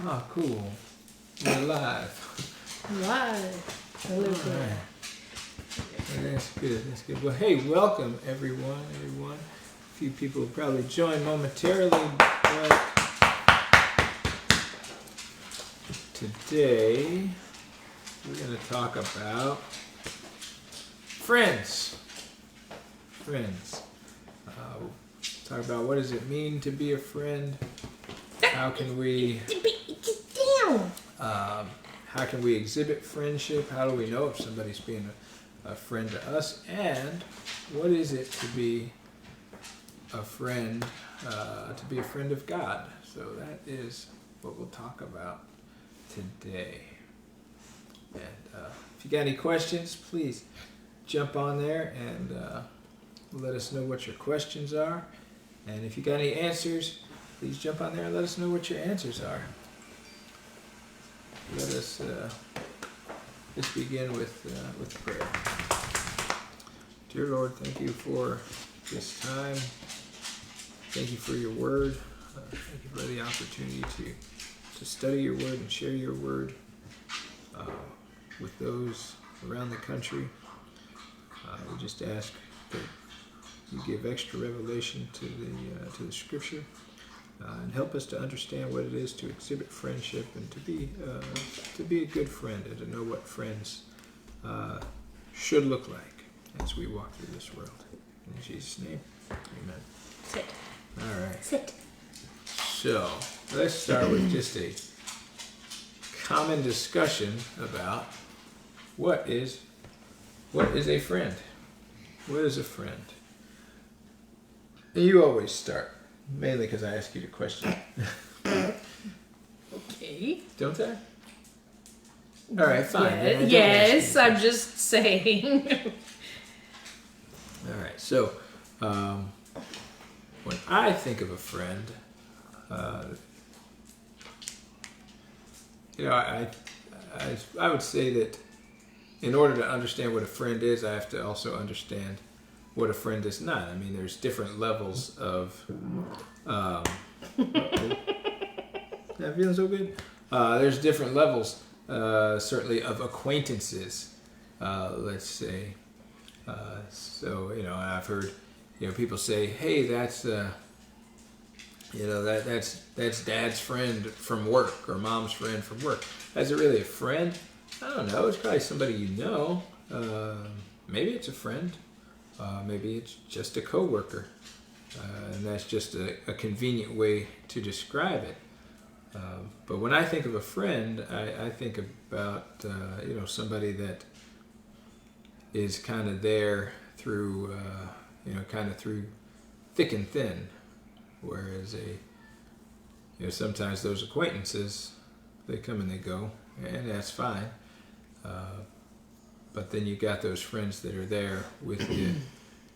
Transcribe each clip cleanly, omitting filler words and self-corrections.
Oh, cool. We're live. Live. All right. Well, that's good. That's good. Well, hey, welcome everyone. A few people will probably join momentarily, but today we're going to talk about friends. Talk about what does it mean to be a friend. How can we exhibit friendship? How do we know if somebody's being a friend to us? And what is it to be a friend of God? So that is what we'll talk about today. And if you got any questions, please jump on there and let us know what your questions are. And if you got any answers, please jump on there and let us know what your answers are. Let us just begin with prayer. Dear Lord, thank you for this time. Thank you for your word. Thank you for the opportunity to study your word and share your word with those around the country. We just ask that you give extra revelation to the scripture. And help us to understand what it is to exhibit friendship and to be a good friend and to know what friends should look like as we walk through this world. In Jesus' name, amen. Sit. All right. Sit. So let's start with just a common discussion about what is a friend. What is a friend? You always start. Mainly because I ask you the question. Okay. Don't I? All right, fine. Yes, I'm just saying. All right, so when I think of a friend, I would say that in order to understand what a friend is, I have to also understand what a friend is not. I mean, there's different levels of. That feeling so good? There's different levels, certainly, of acquaintances. Let's say. So I've heard people say, "Hey, that's that's Dad's friend from work or Mom's friend from work." Is it really a friend? I don't know. It's probably somebody you know. Maybe it's a friend. Maybe it's just a coworker, and that's just a convenient way to describe it. But when I think of a friend, I think about somebody that is kind of there through through thick and thin, whereas sometimes those acquaintances, they come and they go, and that's fine. But then you got those friends that are there with you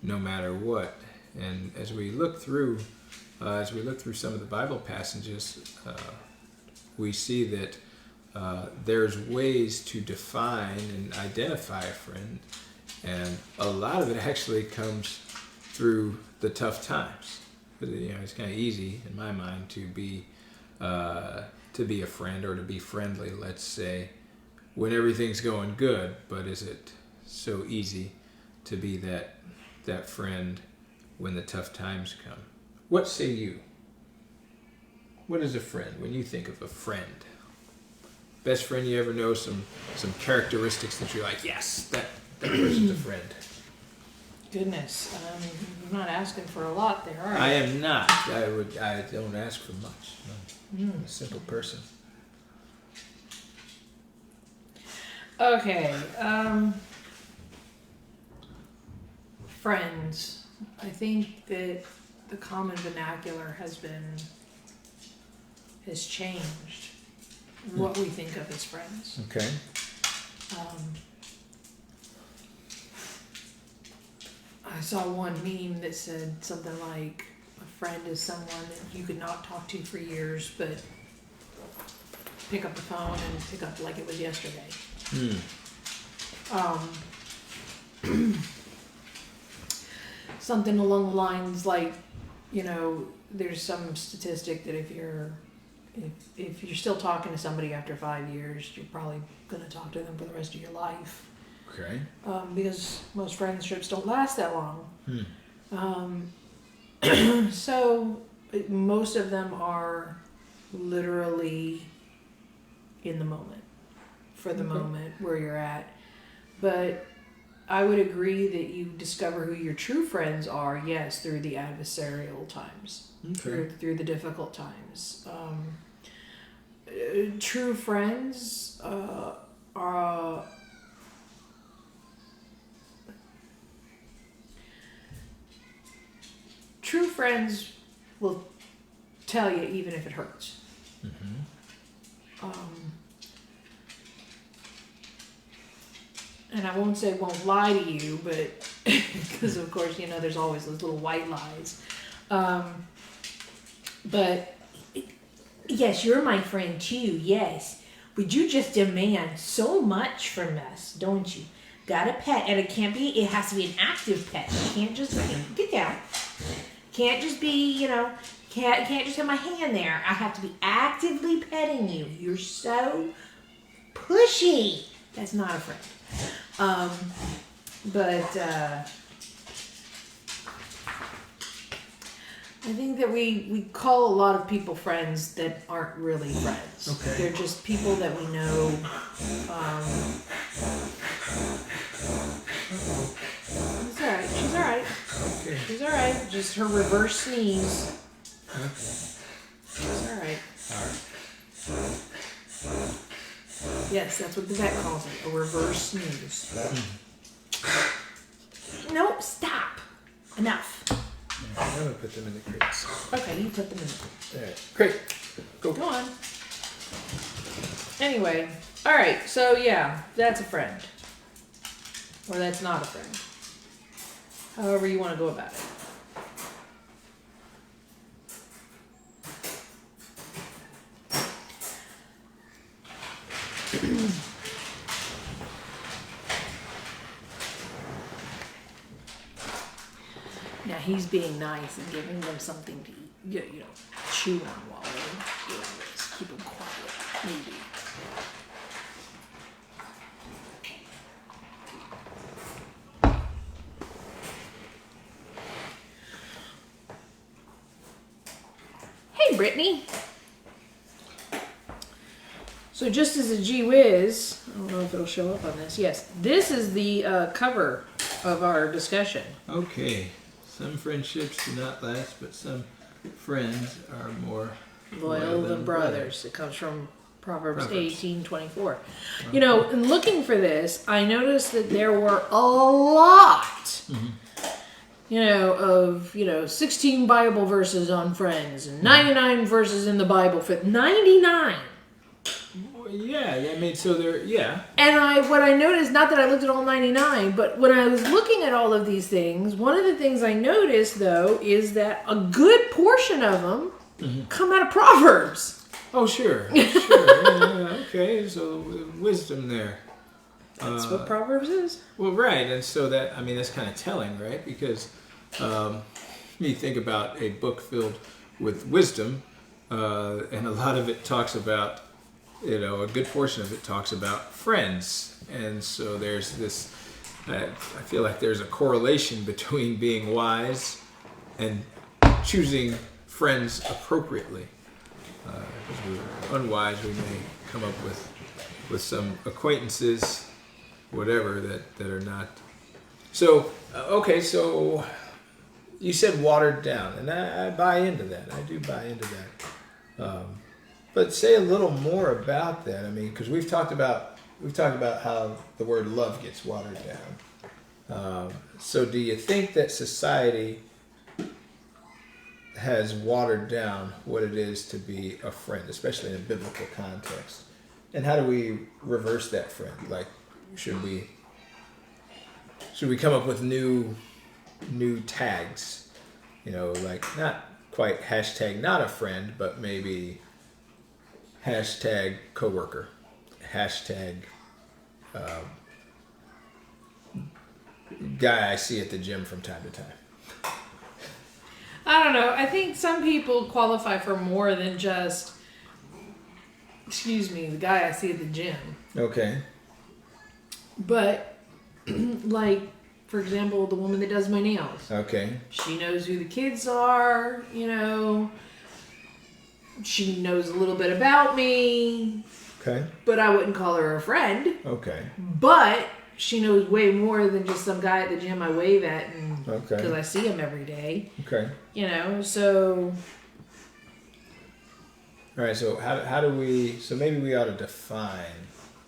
no matter what. And as we look through some of the Bible passages, we see that there's ways to define and identify a friend, and a lot of it actually comes through the tough times. It's kind of easy in my mind to be a friend or to be friendly, let's say, when everything's going good. But is it so easy to be that friend when the tough times come? What say you? What is a friend when you think of a friend? Best friend you ever know, some characteristics that you're like, yes, that person's a friend. Goodness, I'm not asking for a lot there, are you? I am not. I don't ask for much. No. I'm a simple person. Okay, friends. I think that the common vernacular has changed what we think of as friends. Okay. I saw one meme that said something like, a friend is someone that you could not talk to for years, but pick up the phone and pick up like it was yesterday. Something along the lines like, there's some statistic that if you're if you're still talking to somebody after 5 years, you're probably going to talk to them for the rest of your life. Okay. Because most friendships don't last that long. So most of them are literally in the moment, for the moment where you're at. But I would agree that you discover who your true friends are, yes, through the adversarial times, through the difficult times. True friends are... True friends will tell you even if it hurts. And I won't say won't lie to you, but because of course, you know, there's always those little white lies. But yes, you're my friend too, yes. But you just demand so much from us, don't you? Got a pet, and it has to be an active pet. You can't just get down. Can't just be, you know, can't just have my hand there. I have to be actively petting you. You're so pushy. That's not a friend. But I think that we call a lot of people friends that aren't really friends. Okay. They're just people that we know. It's all right. She's all right. Okay. She's all right. Just her reverse sneeze. Okay. She's all right. All right. Yes, that's what the vet calls it, a reverse sneeze. No, stop. Enough. I'm gonna put them in the crates. Okay, you put them in. All right. Great. Go. Go on. Anyway, all right. So yeah, that's a friend, or that's not a friend. However you want to go about it. Now he's being nice and giving them something to eat, you know, chew on while they're doing this. Keep them quiet, maybe. Hey, Brittany. So just as a gee whiz, I don't know if it'll show up on this. Yes, this is the cover of our discussion. Okay. Some friendships do not last, but some friends are more Loyal than brothers. It comes from Proverbs Proverbs. 18:24. You know, in looking for this, I noticed that there were a lot, you know, of, 16 Bible verses on friends and 99 verses in the Bible for 99. Well, yeah, I mean, so they're, yeah. And what I noticed, not that I looked at all 99, but when I was looking at all of these things, one of the things I noticed, though, is that a good portion of them come out of Proverbs. Oh, sure. Yeah, okay, so wisdom there. That's what Proverbs is. Well, right, and so that, I mean, that's kind of telling, right? Because you think about a book filled with wisdom, and a lot of it talks about, a good portion of it talks about friends. And so there's this, I feel like there's a correlation between being wise and choosing friends appropriately. If we're unwise, we may come up with some acquaintances, whatever, that are not. So, okay, so you said watered down, and I buy into that. I do buy into that. But say a little more about that. I mean, because we've talked about how the word love gets watered down. So do you think that society has watered down what it is to be a friend, especially in a biblical context? And how do we reverse that friend? Like, should we come up with new tags? Like not quite hashtag not a friend, but maybe hashtag coworker, hashtag guy I see at the gym from time to time. I don't know. I think some people qualify for more than just excuse me, the guy I see at the gym. Okay. But, like, for example, the woman that does my nails. Okay. She knows who the kids are, you know. She knows a little bit about me. Okay. But I wouldn't call her a friend. Okay. But she knows way more than just some guy at the gym I wave at and because I see him every day. Okay. You know, so... All right, so how do we... So maybe we ought to define...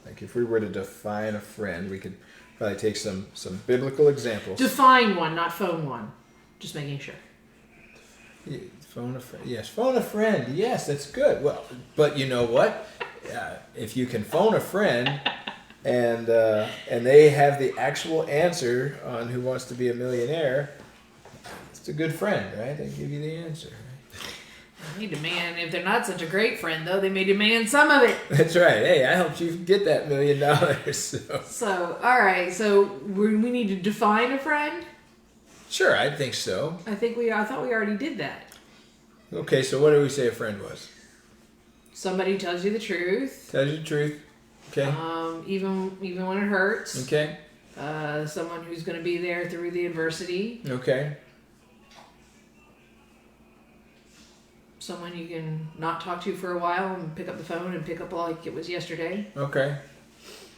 Like, if we were to define a friend, we could probably take some biblical examples. Define one, not phone one. Just making sure. Yeah, phone a friend. Yes, phone a friend. Yes, that's good. Well, but you know what? If you can phone a friend and they have the actual answer on Who Wants to Be a Millionaire, it's a good friend, right? They give you the answer. They demand, if they're not such a great friend, though, they may demand some of it. That's right. Hey, I helped you get that $1 million. So, all right. So we need to define a friend. Sure, I think so. I thought we already did that. Okay, so what do we say a friend was? Somebody tells you the truth. Tells you the truth. Okay. Even when it hurts. Okay. Someone who's going to be there through the adversity. Okay. Someone you can not talk to for a while and pick up the phone and pick up like it was yesterday. Okay.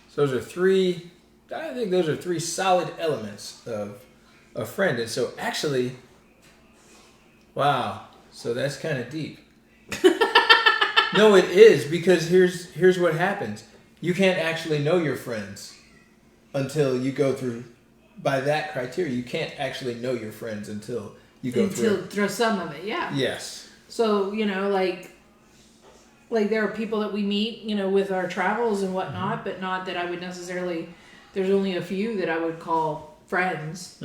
So those are three. I think those are three solid elements of a friend. And so actually, wow. So that's kind of deep. No, it is, because here's what happens. You can't actually know your friends until you go through. By that criteria, you can't actually know your friends until you go through some of it. Yeah. Yes. So, you know, like there are people that we meet, you know, with our travels and whatnot, but not that I would necessarily, there's only a few that I would call friends,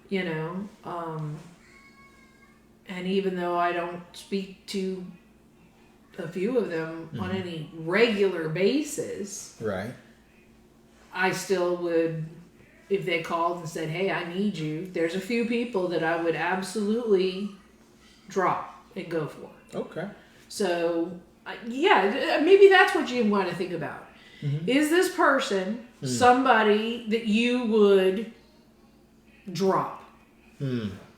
you know, and even though I don't speak to a few of them on any regular basis, right, I still would, if they called and said, hey, I need you, there's a few people that I would absolutely drop and go for. Okay. So, yeah, maybe that's what you want to think about. Is this person somebody that you would drop?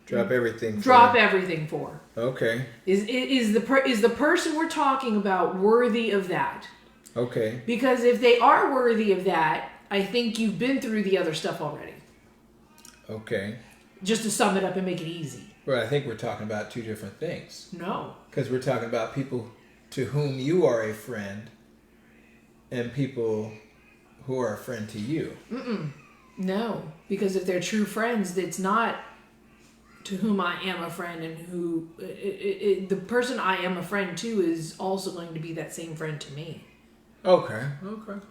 Drop everything. Drop everything for. Okay. Is the person we're talking about worthy of that? Okay. Because if they are worthy of that, I think you've been through the other stuff already. Okay. Just to sum it up and make it easy. Well, I think we're talking about two different things. No. Because we're talking about people to whom you are a friend and people who are a friend to you. No. Because if they're true friends, it's not to whom I am a friend, and who... the person I am a friend to is also going to be that same friend to me. Okay.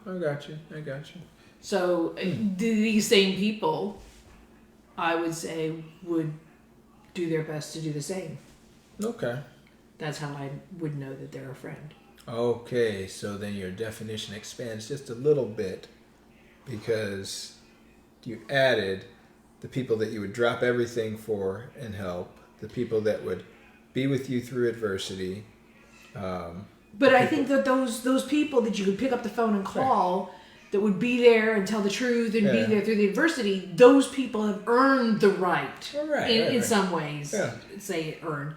I got you. So these same people, I would say, would do their best to do the same. Okay. That's how I would know that they're a friend. Okay, so then your definition expands just a little bit, because you added the people that you would drop everything for and help, the people that would be with you through adversity. But I think that those people that you could pick up the phone and call, that would be there and tell the truth and be there through the adversity, those people have earned the right. In some ways. Yeah. Say earned.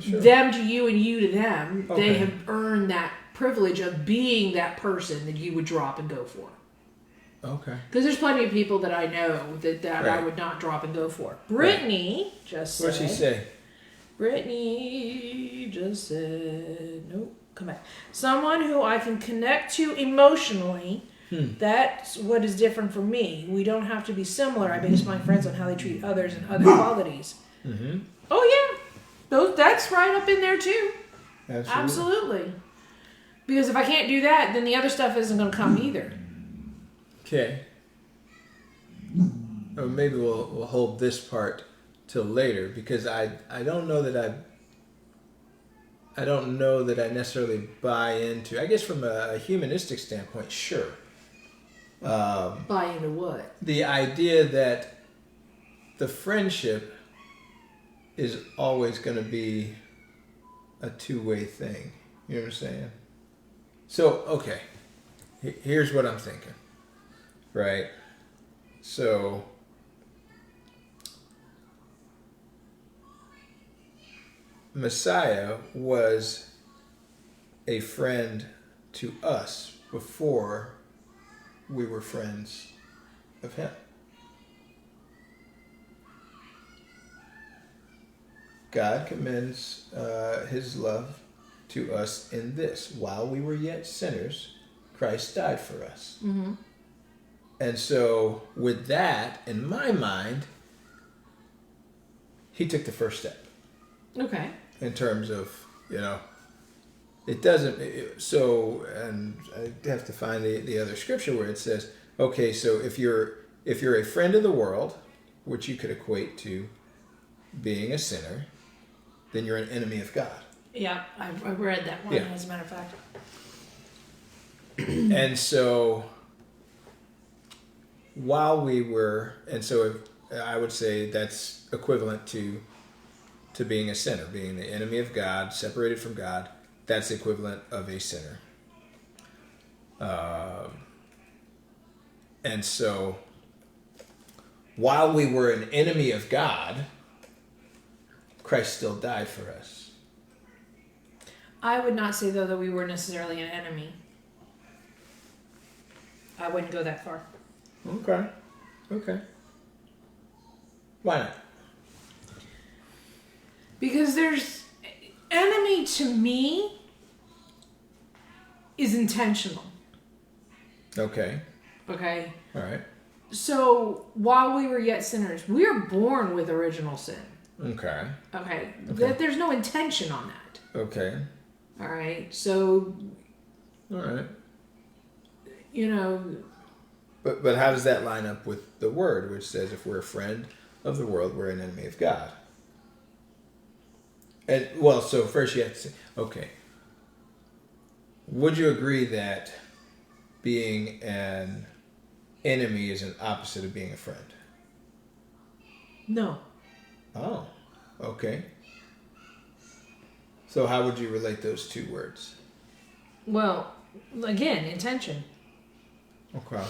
Sure. Them to you and you to them, they have earned that privilege of being that person that you would drop and go for. Okay. Because there's plenty of people that I know that I would not drop and go for. Brittany just said... What'd she say? Brittany just said... Nope, come back. Someone who I can connect to emotionally... That's what is different from me. We don't have to be similar. I base my friends on how they treat others and other qualities. Oh yeah, that's right up in there too. Absolutely. Because if I can't do that, then the other stuff isn't going to come either. Okay. Or maybe we'll hold this part till later, because I don't know that I necessarily buy into. I guess from a humanistic standpoint, sure. Buy into what? The idea that the friendship is always going to be a two-way thing. You know what I'm saying? So, okay. Here's what I'm thinking. Right? So, Messiah was a friend to us before we were friends of him. God commends his love to us in this: while we were yet sinners, Christ died for us. Mm-hmm. And so, with that in my mind, he took the first step Okay. in terms of, it doesn't. And I have to find the other scripture where it says, okay, so if you're a friend of the world, which you could equate to being a sinner, then you're an enemy of God. Yeah, I read that one, Yeah. as a matter of fact. And so, I would say that's equivalent to being a sinner, being the enemy of God, separated from God. That's the equivalent of a sinner. And so, while we were an enemy of God, Christ still died for us. I would not say, though, that we were necessarily an enemy. I wouldn't go that far. Okay. Why not? Because there's... Enemy to me is intentional. Okay. Okay? All right. So, while we were yet sinners, we are born with original sin. Okay. Okay? Okay. There's no intention on that. Okay. All right? So, All right. But how does that line up with the word, which says if we're a friend of the world, we're an enemy of God? And so first you have to say, okay, would you agree that being an enemy is an opposite of being a friend? no. Oh, okay. So how would you relate those two words? Well, again, intention. Okay.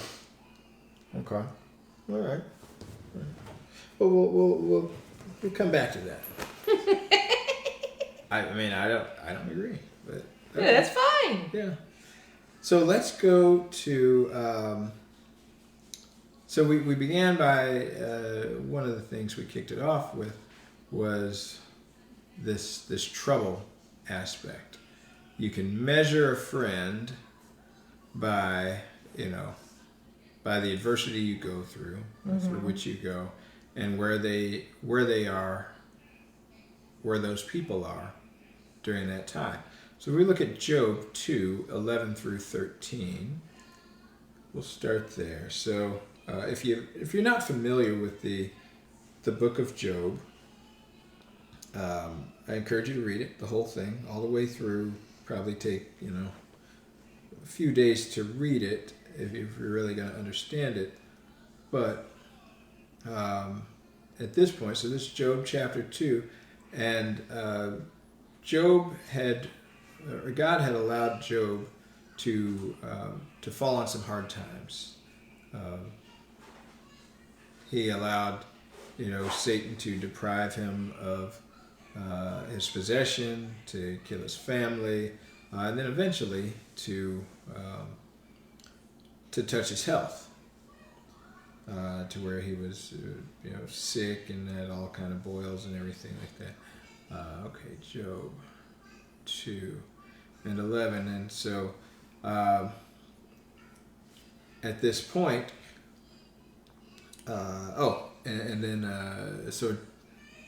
All right. Well, we'll come back to that. I don't agree, but Yeah, that's fine. yeah. So let's go to. So we began by one of the things we kicked it off with was this trouble aspect. You can measure a friend by the adversity you go through, through which you go, and where they are, where those people are during that time. So we look at Job 2:11 through 13. We'll start there. So if you're not familiar with the book of Job, I encourage you to read it, the whole thing, all the way through. Probably take a few days to read it if you're really going to understand it. But at this point, so this is Job chapter 2, and God had allowed Job to fall on some hard times. He allowed Satan to deprive him of his possession, to kill his family, and then eventually to touch his health, to where he was sick and had all kind of boils and everything like that. Okay, Job 2:11, and so at this point, and then so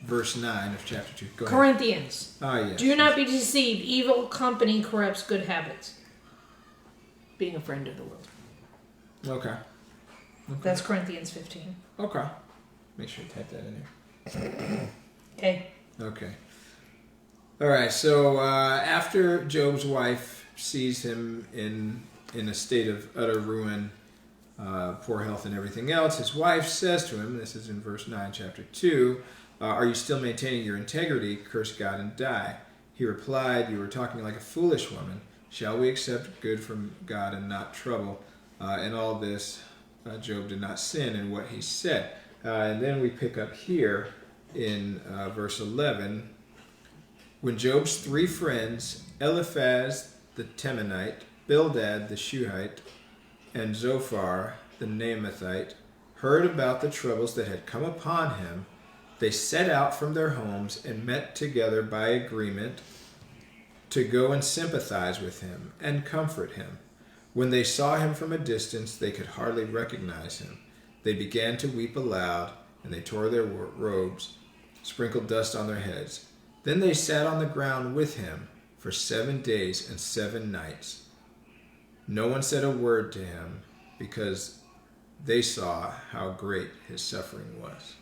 verse 9 of chapter 2. Go ahead. Corinthians. Yes. Do not be deceived. Evil company corrupts good habits. Being a friend of the world. Okay. That's Corinthians 15. Okay. Make sure you type that in there. Okay. Okay. All right. So after Job's wife sees him in a state of utter ruin, poor health and everything else, his wife says to him, this is in verse 9, chapter 2, are you still maintaining your integrity? Curse God and die. He replied, you are talking like a foolish woman. Shall we accept good from God and not trouble? In all this, Job did not sin in what he said. And then we pick up here in verse 11. When Job's three friends, Eliphaz the Temanite, Bildad the Shuhite, and Zophar the Naamathite, heard about the troubles that had come upon him, they set out from their homes and met together by agreement to go and sympathize with him and comfort him. When they saw him from a distance, they could hardly recognize him. They began to weep aloud, and they tore their robes, sprinkled dust on their heads. Then they sat on the ground with him for 7 days and 7 nights. No one said a word to him, because they saw how great his suffering was.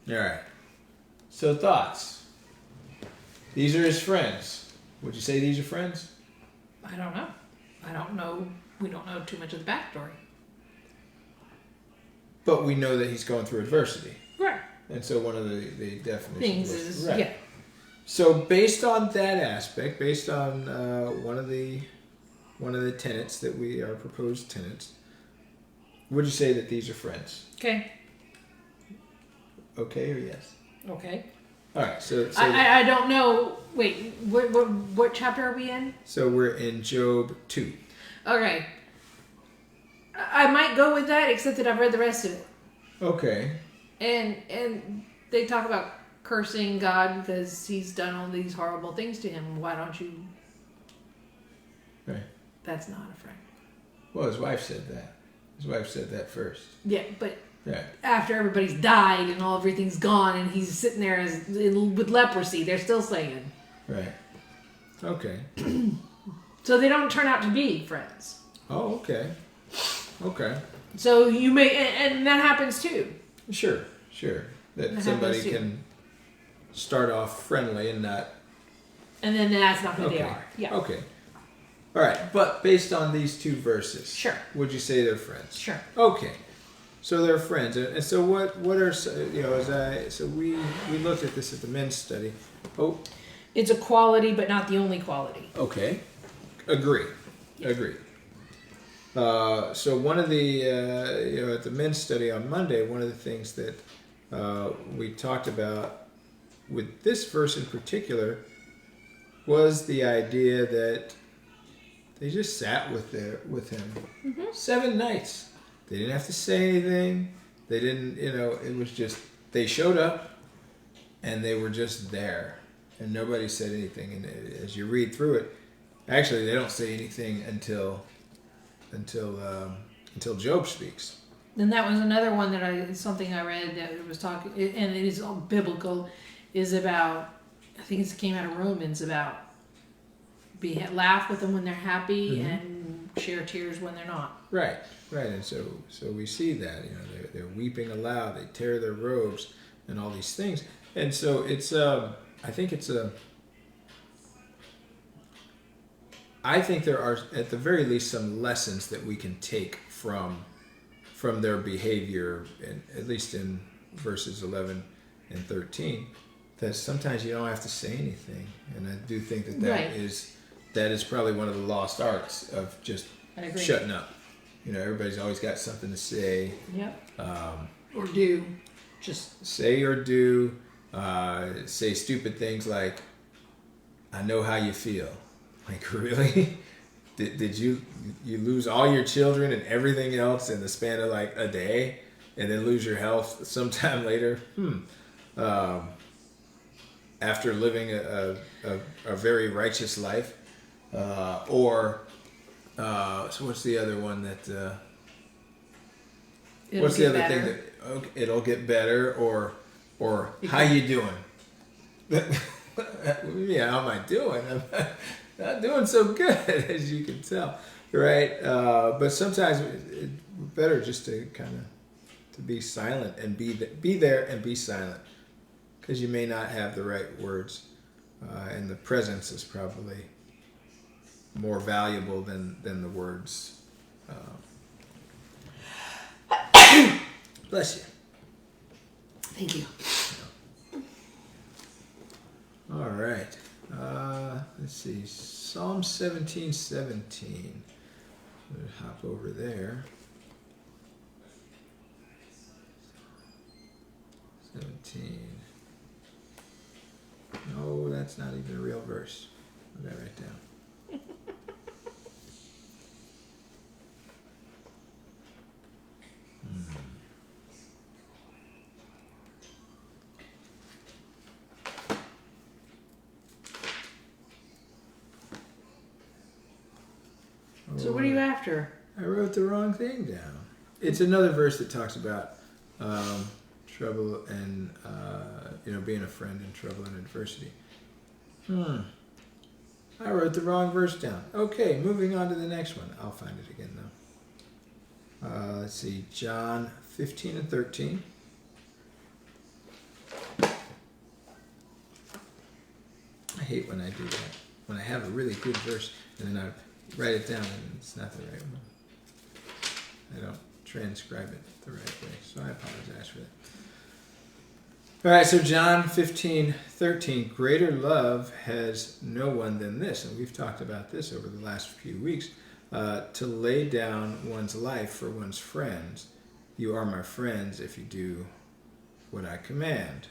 All right. So thoughts. These are his friends. Would you say these are friends? I don't know. I don't know. We don't know too much of the backstory. But we know that he's going through adversity. Right. And so one of the definitions Things was, is, right. yeah. So based on that aspect, based on one of the tenets that we are proposed tenets, would you say that these are friends? Okay. Okay or yes? Okay. All right. So I don't know. Wait, what chapter are we in? So we're in Job 2. Okay. I might go with that, except that I've read the rest of it. Okay. And they talk about cursing God because he's done all these horrible things to him. Why don't you? Right. That's not a friend. Well, his wife said that. His wife said that first. Yeah, but Yeah. after everybody's died and everything's gone and he's sitting there with leprosy, they're still saying. Right. Okay. So they don't turn out to be friends. Oh, okay. Okay. So you may, and that happens too. Sure. That somebody happens too. can start off friendly and not. And then that's not who Okay. they are. Yeah. Okay. All right. But based on these two verses, Sure. would you say they're friends? Sure. Okay. So they're friends, and so what are we looked at this at the men's study. Oh, It's a quality, but not the only quality. okay, agree. So one of the at the men's study on Monday, one of the things that we talked about with this verse in particular was the idea that they just sat with him 7 nighs. They didn't have to say anything. They didn't, it was just, they showed up and they were just there and nobody said anything. And as you read through it, actually they don't say anything until Job speaks. And that was another one that something I read that it was talking, and it is all biblical, is about, I think it came out of Romans, about laugh with them when they're happy and share tears when they're not. Right. And so we see that, they're weeping aloud, they tear their robes and all these things. And so it's, I think there are at the very least some lessons that we can take from their behavior, and at least in verses 11 and 13, that sometimes you don't have to say anything. And I do think that is probably one of the lost arts of just shutting up. Everybody's always got something to say. Yep. Or do. Just say or do. Say stupid things like, I know how you feel. Like, really? Did you lose all your children and everything else in the span of like a day and then lose your health sometime later? After living a very righteous life? So what's the other one that? What's the other thing that it'll get better, or how you doing? Yeah, how am I doing? I'm not doing so good, as you can tell, right? But sometimes it's better just to to be silent and be there and be silent, because you may not have the right words, and the presence is probably more valuable than the words. Bless you. thank you. All right. let's see, Psalm 17:17. We'll hop over there. 17. No, that's not even a real verse. Put that right down. So what are you after? I wrote the wrong thing down. It's another verse that talks about trouble and being a friend in trouble and adversity. I wrote the wrong verse down. Okay, moving on to the next one. I'll find it again though. Let's see, John 15:13. I hate when I do that. When I have a really good verse and then I write it down and it's not the right one. I don't transcribe it the right way, so I apologize for that. All right, so John 15:13, greater love has no one than this, and we've talked about this over the last few weeks, to lay down one's life for one's friends. You are my friends if you do what I command.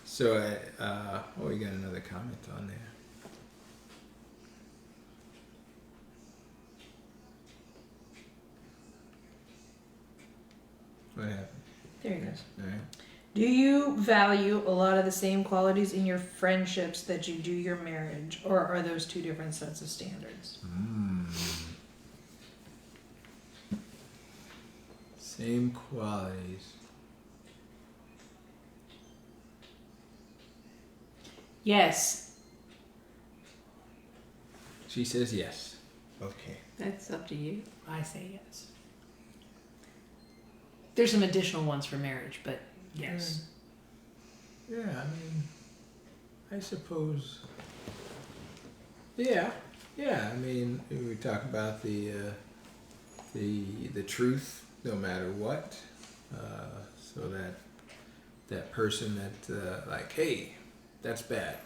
So, you got another comment on there. What happened? There he goes. All right. Do you value a lot of the same qualities in your friendships that you do your marriage, or are those two different sets of standards? Same qualities. Yes. She says yes. Okay. That's up to you. I say yes. There's some additional ones for marriage, but yes. Yeah, I mean, I suppose. Yeah. I mean, we talk about the truth, no matter what. So that person that like, hey, that's bad.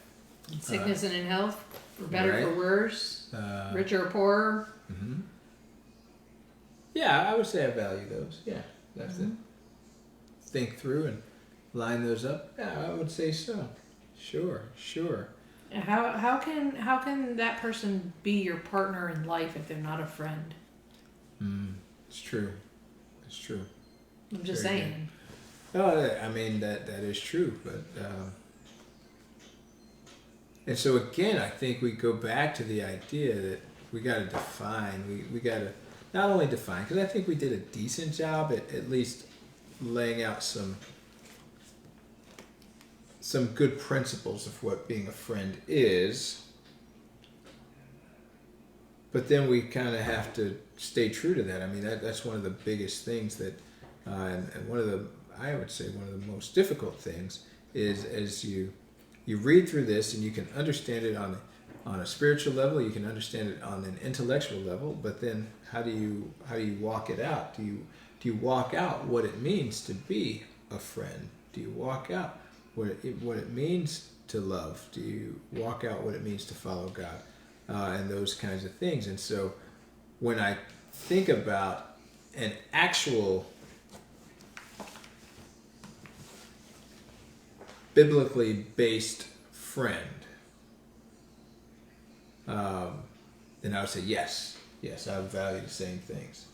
Sickness and in health, for better right. for worse, richer or poorer. Mm-hmm. Yeah, I would say I value those. Yeah, that's it. Think through and line those up. Yeah, I would say so. Sure. How can that person be your partner in life if they're not a friend? It's true. I'm just Very saying. Oh, I mean that is true, but and so again, I think we go back to the idea that we got to define. We got to not only define, because I think we did a decent job at least laying out some good principles of what being a friend is. But then we kind of have to stay true to that. I mean, that's one of the biggest things that, and one of the, I would say one of the most difficult things is as you read through this and you can understand it on a spiritual level, you can understand it on an intellectual level, but then how do you walk it out? Do you walk out what it means to be a friend? Do you walk out what it means to love? Do you walk out what it means to follow God? And those kinds of things. And so when I think about an actual biblically based friend, then I would say yes, I would value the same things.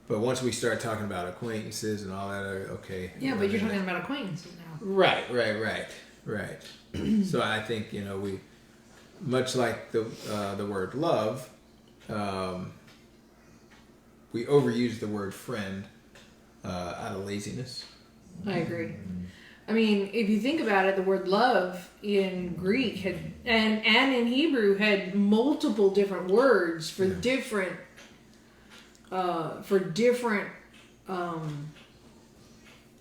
But once we start talking about acquaintances and all that, okay. Yeah, but you're talking about acquaintances now. Right. So I think, we, much like the word love, we overuse the word friend out of laziness. I agree. I mean, if you think about it, the word love in Greek had and in Hebrew had multiple different words for different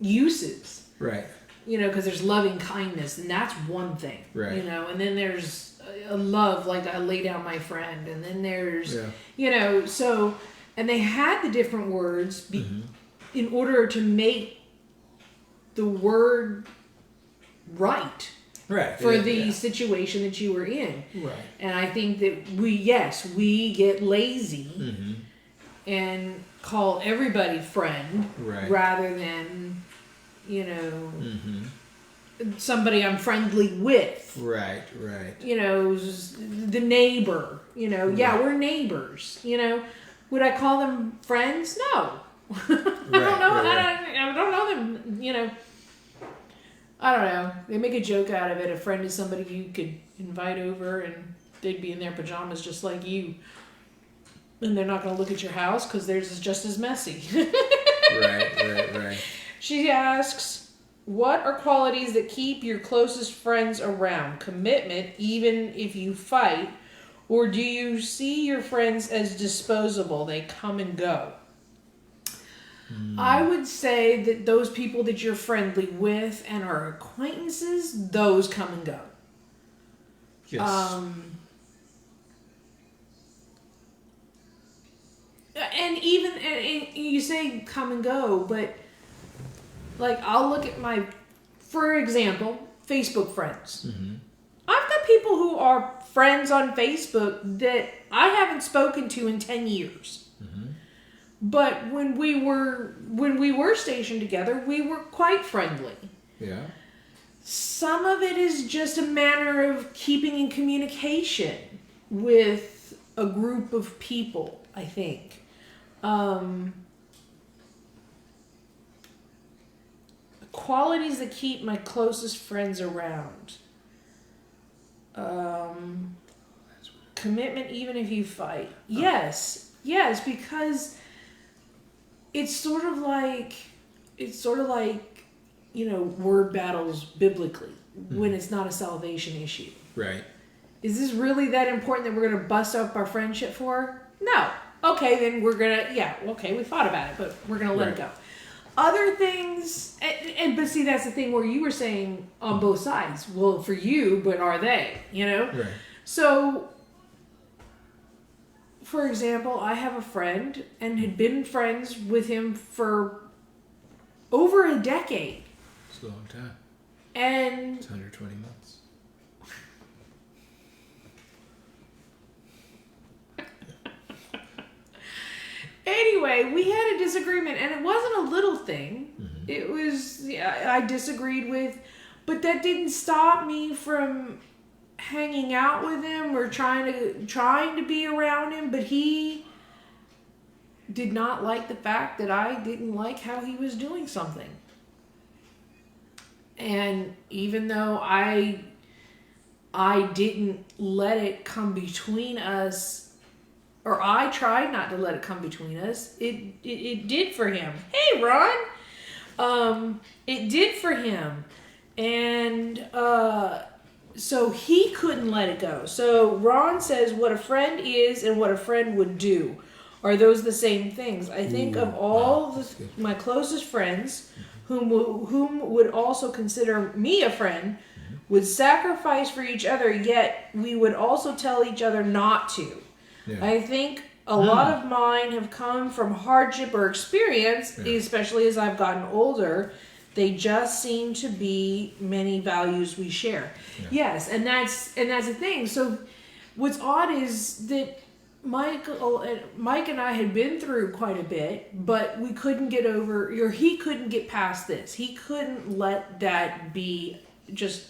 uses. Right. Because there's loving kindness, and that's one thing. Right. And then there's a love, like I lay down my friend, and then there's, so, and they had the different words in order to make the word right. Right. for Yeah, the yeah. situation that you were in. Right. And I think that we get lazy Mm-hmm. and call everybody friend Right. rather than, you know, Mm-hmm. somebody I'm friendly with. Right. Right. You know, the neighbor. You know, yeah, Right. we're neighbors. You know, would I call them friends? No. I don't Right, know. right, I don't know them. You know, I don't know. They make a joke out of it. A friend is somebody you could invite over, and they'd be in their pajamas just like you, and they're not going to look at your house because theirs is just as messy. Right. She asks, what are qualities that keep your closest friends around? Commitment, even if you fight, or do you see your friends as disposable? They come and go. I would say that those people that you're friendly with and are acquaintances, those come and go. Yes. And even and you say come and go, but like I'll look at my, for example, Facebook friends. Mm-hmm. I've got people who are friends on Facebook that I haven't spoken to in 10 years. Mm-hmm. But when we were stationed together, we were quite friendly. Yeah. Some of it is just a matter of keeping in communication with a group of people, I think. Qualities that keep my closest friends around. Commitment even if you fight. Yes, because it's sort of like, you know, word battles biblically when it's not a salvation issue. Right. Is this really that important that we're going to bust up our friendship for? No. Okay, then we're going to, we thought about it, but we're going to let it go. Other things, but see, that's the thing where you were saying on both sides. Well, for you, but are they, you know? Right. So, for example, I have a friend and had been friends with him for over a decade. It's a long time. And It's 120 months. anyway, we had a disagreement, and it wasn't a little thing. Mm-hmm. It was, I disagreed with, but that didn't stop me from hanging out with him or trying to be around him, but he did not like the fact that I didn't like how he was doing something. And even though I didn't let it come between us, or I tried not to let it come between us, it did for him. Hey, Ron! It did for him. And so he couldn't let it go. So Ron says what a friend is and what a friend would do. Are those the same things? I think of all my closest friends, whom would also consider me a friend, would sacrifice for each other, yet we would also tell each other not to. Yeah. I think a lot of mine have come from hardship or experience, especially as I've gotten older. They just seem to be many values we share. Yeah. Yes, and that's the thing. So what's odd is that Mike and I had been through quite a bit, but we couldn't get over, or he couldn't get past this. He couldn't let that be just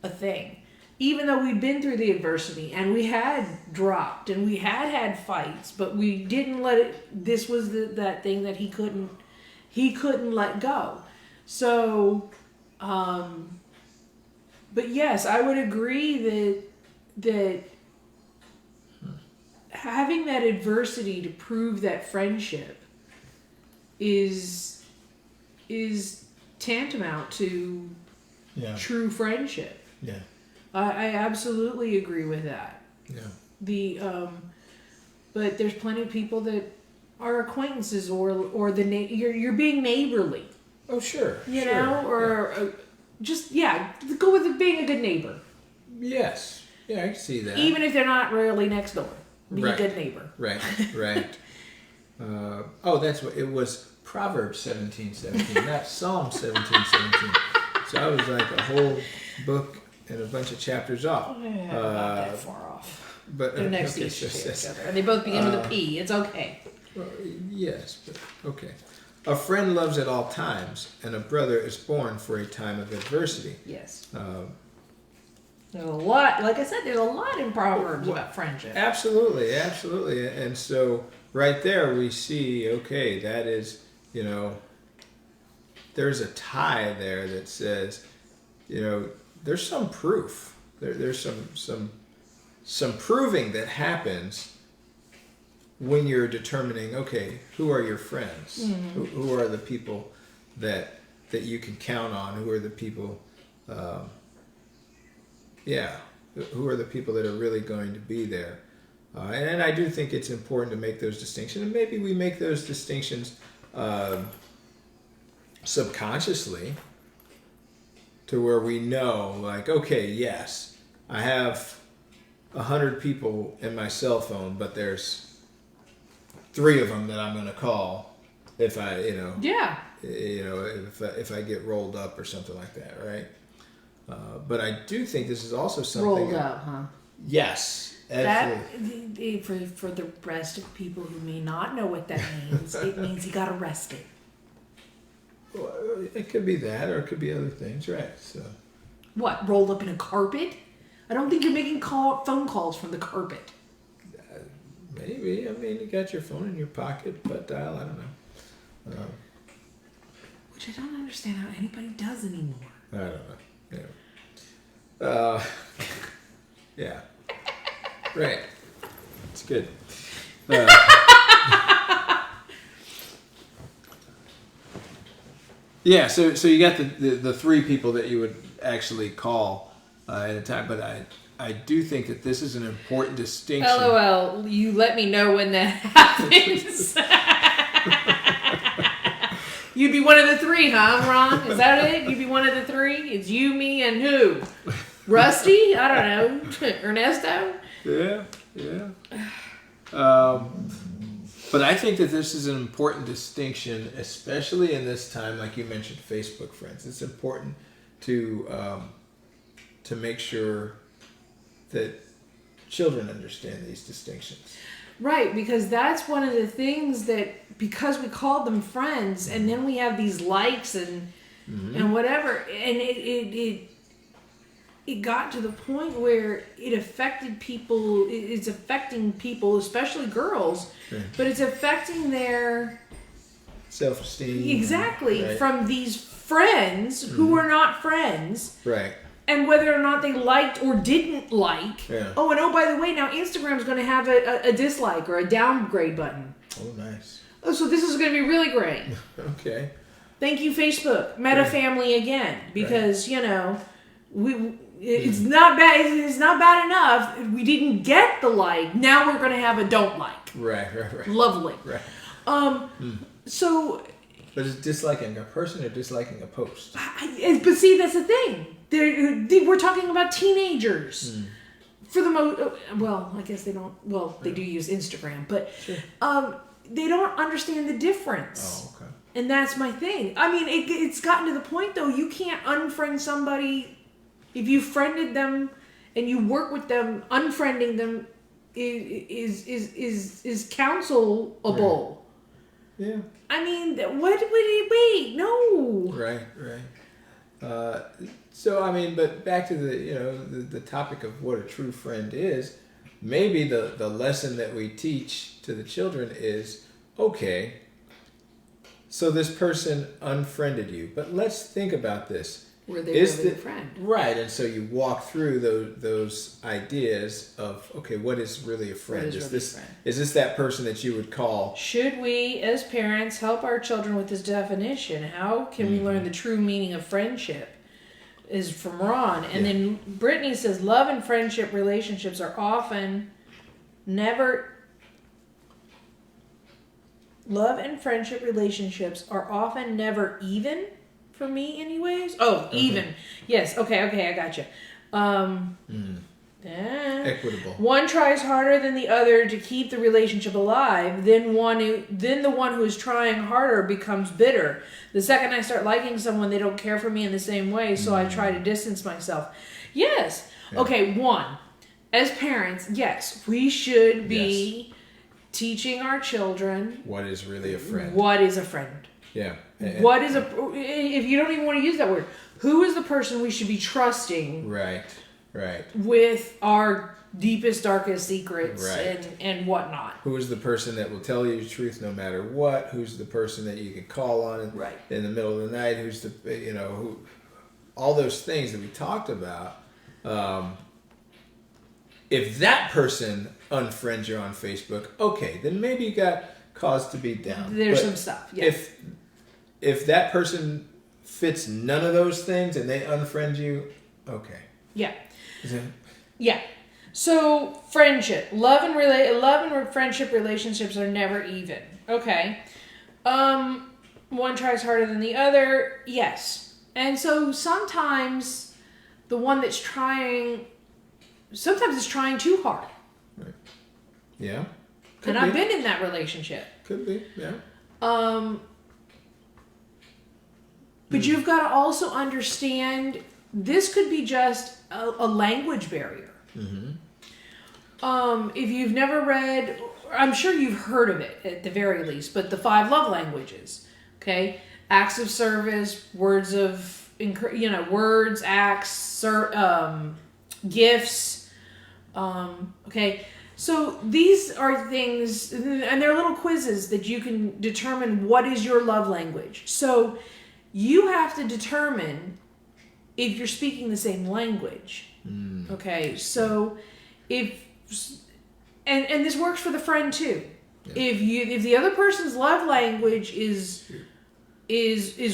a thing. Even though we'd been through the adversity and we had dropped and we had fights, but we didn't let it, this was that thing that he couldn't let go. So, but yes, I would agree that having that adversity to prove that friendship is tantamount to true friendship. Yeah. I absolutely agree with that. Yeah. But there's plenty of people that are acquaintances or you're being neighborly. Oh, sure. You know, or just go with being a good neighbor. Yes. Yeah, I can see that. Even if they're not really next door, be Right. a good neighbor. Right. That's what it was. Proverbs 17:17, not Psalm 17:17. So I was like a whole book and a bunch of chapters off. Not that far off. But They're next to each other. And they both begin with a P. It's okay. Well, yes, but okay. A friend loves at all times, and a brother is born for a time of adversity. Yes. Uh, There's a lot, like I said, there's a lot in Proverbs about friendship. Absolutely, absolutely. And so right there we see, okay, that is, there's a tie there that says, there's some proof. There's some proving that happens when you're determining, okay, who are your friends? Mm-hmm. Who are the people that you can count on? Who are the people who are the people that are really going to be there? And I do think it's important to make those distinctions. And maybe we make those distinctions subconsciously to where we know, like, okay, yes, I have 100 people in my cell phone, but there's 3 of them that I'm going to call if I, Yeah. if I get rolled up or something like that, right? But I do think this is also something. Rolled up, huh? Yes, absolutely. That for the rest of people who may not know what that means, it means he got arrested. Well, it could be that, or it could be other things, right? So. What, rolled up in a carpet? I don't think you're making phone calls from the carpet. Maybe. I mean, you got your phone in your pocket, butt dial. I don't know. Which I don't understand how anybody does anymore. I don't know. Yeah. Right. It's good. Yeah. So you got the 3 people that you would actually call at a time, but I do think that this is an important distinction. LOL, you let me know when that happens. You'd be one of the 3, huh, Ron? Is that it? You'd be one of the 3? It's you, me, and who? Rusty? I don't know. Ernesto? Yeah. But I think that this is an important distinction, especially in this time, like you mentioned, Facebook friends. It's important to make sure that children understand these distinctions. Right, because that's one of the things that, because we called them friends, and then we have these likes and whatever, and it got to the point where it affected people. It's affecting people, especially girls, but it's affecting their self-esteem. Exactly, right? From these friends who are not friends. Right. And whether or not they liked or didn't like. Yeah. Oh, and by the way, now Instagram's going to have a dislike or a downgrade button. Oh, nice. Oh, so this is going to be really great. Okay. Thank you, Facebook. Meta family again. Because, it's not bad. It's not bad enough. We didn't get the like. Now we're going to have a don't like. Right. Lovely. Right. So... But is disliking a person or disliking a post? But see, that's the thing. We're talking about teenagers. For the most, well, I guess they don't. Well, they do use Instagram, but they don't understand the difference. Oh, okay. And that's my thing. I mean, it's gotten to the point though. You can't unfriend somebody if you friended them and you work with them. Unfriending them is counselable. Yeah. I mean, wait, no. Right. So, I mean, but back to the topic of what a true friend is, maybe the lesson that we teach to the children is, okay, so this person unfriended you, but let's think about this. Were they really a friend? Right, and so you walk through those ideas of, okay, what is really a friend? Is this that person that you would call? Should we, as parents, help our children with this definition? How can we learn the true meaning of friendship? Is from Ron. And then Brittany says, love and friendship relationships are often never even. For me, anyways. Oh, even. Yes. Okay. I gotcha. Equitable. One tries harder than the other to keep the relationship alive. Then the one who is trying harder becomes bitter. The second I start liking someone, they don't care for me in the same way, so I try to distance myself. Yes. Yeah. Okay. One, as parents, yes, we should be teaching our children What is really a friend? what is a friend. Yeah. What is if you don't even want to use that word, who is the person we should be trusting Right. Right. with our deepest, darkest secrets Right. and whatnot. Who is the person that will tell you the truth no matter what? Who's the person that you can call on Right. in the middle of the night? Who's the, who, all those things that we talked about. If that person unfriends you on Facebook, okay, then maybe you got cause to be down. There's But some stuff. Yeah. if that person fits none of those things and they unfriend you, okay. Yeah. Is it- Yeah. So friendship, love and friendship relationships are never even. Okay. One tries harder than the other. Yes. And so sometimes the one that's trying, sometimes it's trying too hard. Yeah. And I've been in that relationship. Could be, yeah. But you've got to also understand this could be just a language barrier. Mm-hmm. If you've never read, I'm sure you've heard of it at the very least, but the 5 love languages, okay? Acts of service, words of, words, acts, gifts, okay? So these are things, and they're little quizzes that you can determine what is your love language. So you have to determine if you're speaking the same language. Okay, so and this works for the friend too. Yeah. If the other person's love language is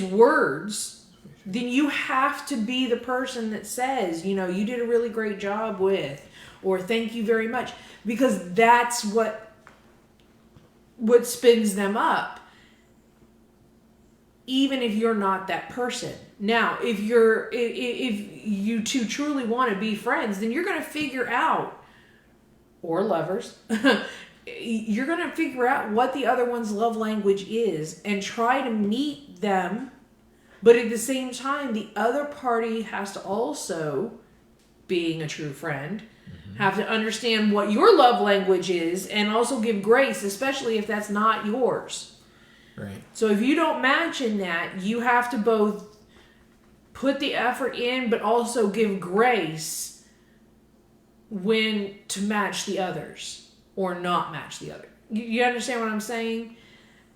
words, then you have to be the person that says, you did a really great job with, or thank you very much, because that's what spins them up, even if you're not that person. Now, if you two truly want to be friends, then you're going to figure out, or lovers, you're going to figure out what the other one's love language is and try to meet them. But at the same time, the other party has to also, being a true friend, have to understand what your love language is and also give grace, especially if that's not yours. Right. So if you don't match in that, you have to both put the effort in, but also give grace when to match the others or not match the other. You understand what I'm saying?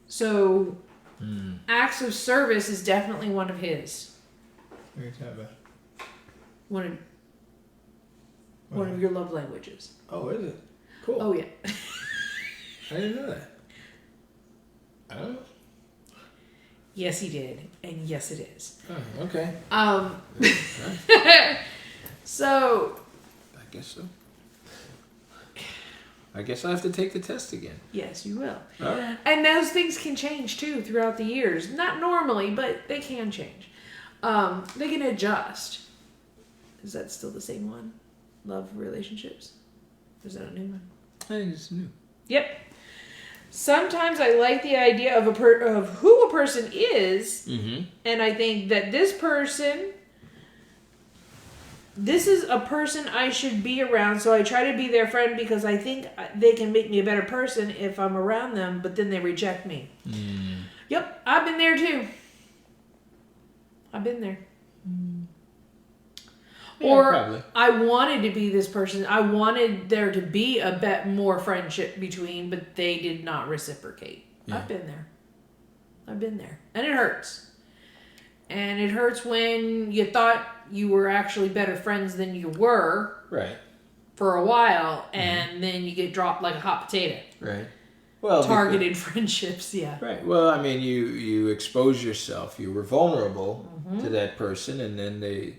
So acts of service is definitely one of his. What are you talking about? One of your love languages. Oh, is it? Cool. Oh yeah. I didn't know that. I don't know. Yes, he did, and yes, it is. Oh, okay. So I guess so. I guess I have to take the test again. yes, you will. All right. And those things can change too throughout the years. Not normally, but they can change. They can adjust. Is that still the same one? Love relationships? Or is that a new one? I think it's new. Yep. Sometimes I like the idea of of who a person is, and I think that this is a person I should be around, so I try to be their friend because I think they can make me a better person if I'm around them, but then they reject me. Yep, I've been there too. I've been there. Yeah, Or probably. I wanted to be this person. I wanted there to be a bit more friendship between, but they did not reciprocate. Yeah. I've been there. And it hurts. And it hurts when you thought you were actually better friends than you were Right. for a while, and then you get dropped like a hot potato. Right. Well, Targeted friendships, yeah. Right. Well, I mean, you expose yourself. You were vulnerable to that person, and then they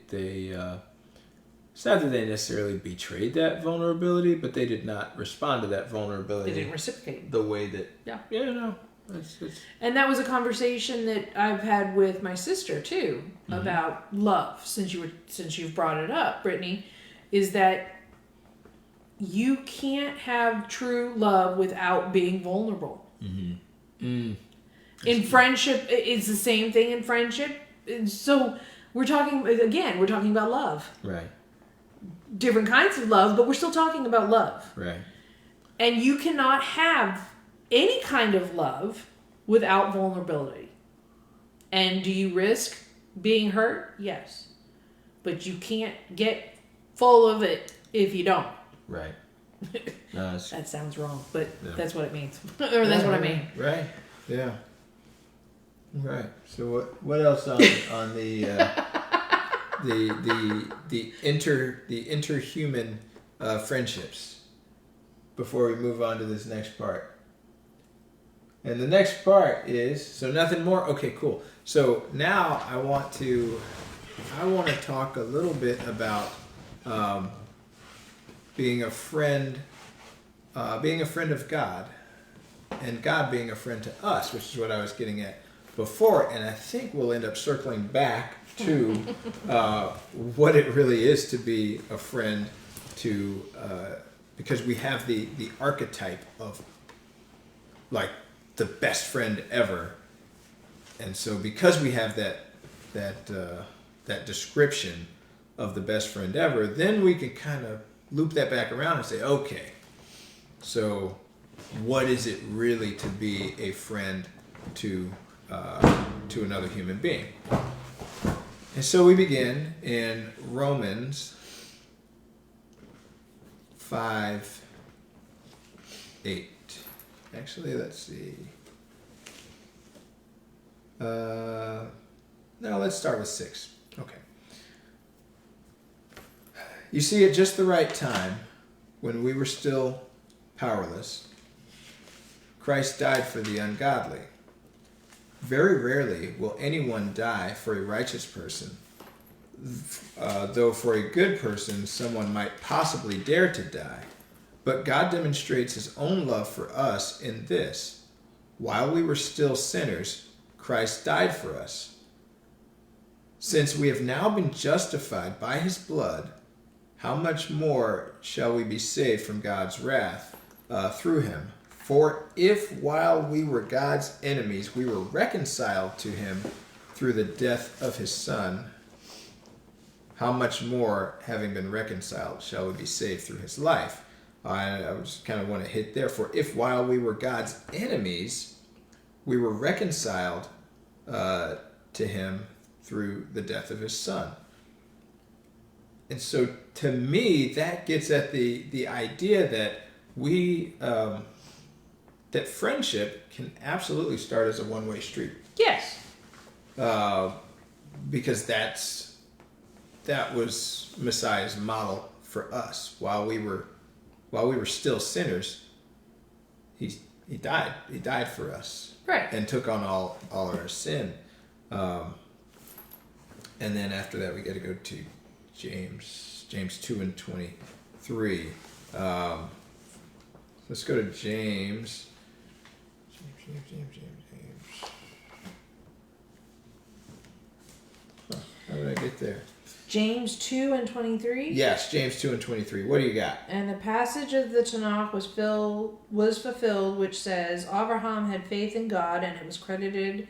it's not that they necessarily betrayed that vulnerability, but they did not respond to that vulnerability. They didn't reciprocate. the way that. Yeah. Yeah. No. It's And that was a conversation that I've had with my sister too about love. Since you've brought it up, Brittany, is that you can't have true love without being vulnerable. In friendship, it's the same thing in friendship. And so we're talking about love. Right. Different kinds of love, but we're still talking about love. Right. And you cannot have any kind of love without vulnerability. And do you risk being hurt? Yes. But you can't get full of it if you don't. Right. No, That sounds wrong, but Yeah. that's what it means. Or that's what I mean. Right. Yeah. Right. So what else on the interhuman friendships before we move on to this next part? And the next part is, so nothing more. Okay, cool. So now I want to talk a little bit about being a friend of God, and God being a friend to us, which is what I was getting at before. And I think we'll end up circling back to what it really is to be a friend to, because we have the archetype of like the best friend ever. And so because we have that description of the best friend ever, then we can kind of loop that back around and say, okay, so what is it really to be a friend to another human being? And so we begin in Romans 5:8. Actually, let's see. No, let's start with 6. Okay. You see, at just the right time, when we were still powerless, Christ died for the ungodly. Very rarely will anyone die for a righteous person, though for a good person someone might possibly dare to die. But God demonstrates his own love for us in this: while we were still sinners, Christ died for us. Since we have now been justified by his blood, how much more shall we be saved from God's wrath through him? For if while we were God's enemies, we were reconciled to him through the death of his Son, how much more, having been reconciled, shall we be saved through his life? I just kind of want to hit there. For if while we were God's enemies, we were reconciled to him through the death of his Son. And so to me, that gets at the idea that that friendship can absolutely start as a one-way street. Yes. Because that was Messiah's model for us. While we were still sinners, he died. He died for us. Right. And took on all our sin. And then after that, we got to go to James 2:23. Let's go to James. James. Huh, how did I get there? James 2:23. Yes, James 2:23. What do you got? And the passage of the Tanakh was fulfilled, which says, Abraham had faith in God, and it was credited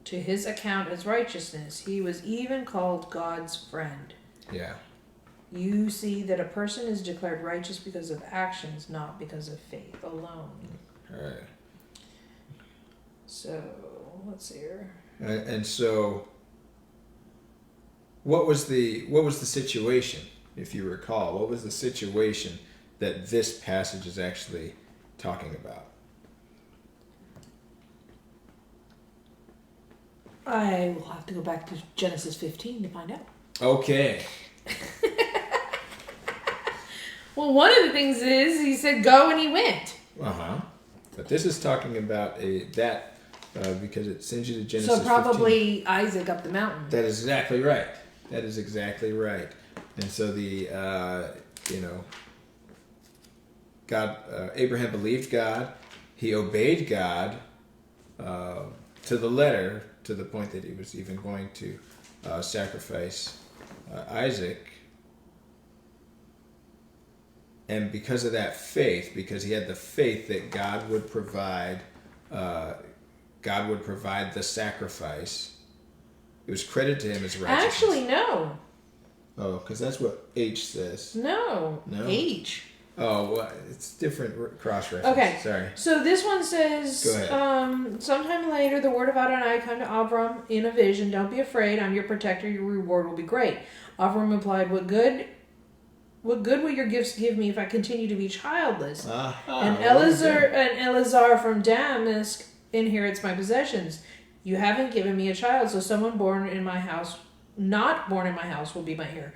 to his account as righteousness. He was even called God's friend. Yeah. You see that a person is declared righteous because of actions, not because of faith alone. All right. So, let's see here. And so, what was the situation, if you recall? What was the situation that this passage is actually talking about? I will have to go back to Genesis 15 to find out. Okay. Well, one of the things is he said go and he went. But this is talking about because it sends you to Genesis 15. So probably Isaac up the mountain. That is exactly right. And so God, Abraham believed God. He obeyed God to the letter, to the point that he was even going to sacrifice Isaac. and because of that faith, because he had the faith that God would provide the sacrifice, it was credited to him as righteousness. Actually, no. Oh, because that's what H says. No. No? H. Oh, well, it's different cross-reference. Okay. Sorry. So this one says, Go ahead. sometime later, the word of Adonai come to Avram in a vision. Don't be afraid. I'm your protector. Your reward will be great. Avram replied, What good will your gifts give me if I continue to be childless? And Eleazar from Damascus inherits my possessions. You haven't given me a child, so someone not born in my house, will be my heir.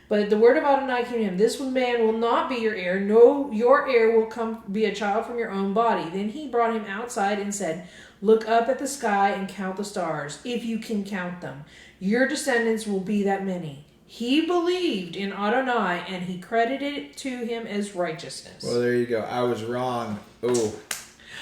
But the word of Adonai came to him, This man will not be your heir. No, your heir will come be a child from your own body. Then he brought him outside and said, Look up at the sky and count the stars, if you can count them. Your descendants will be that many. He believed in Adonai, and he credited it to him as righteousness. Well, there you go. I was wrong. Oh,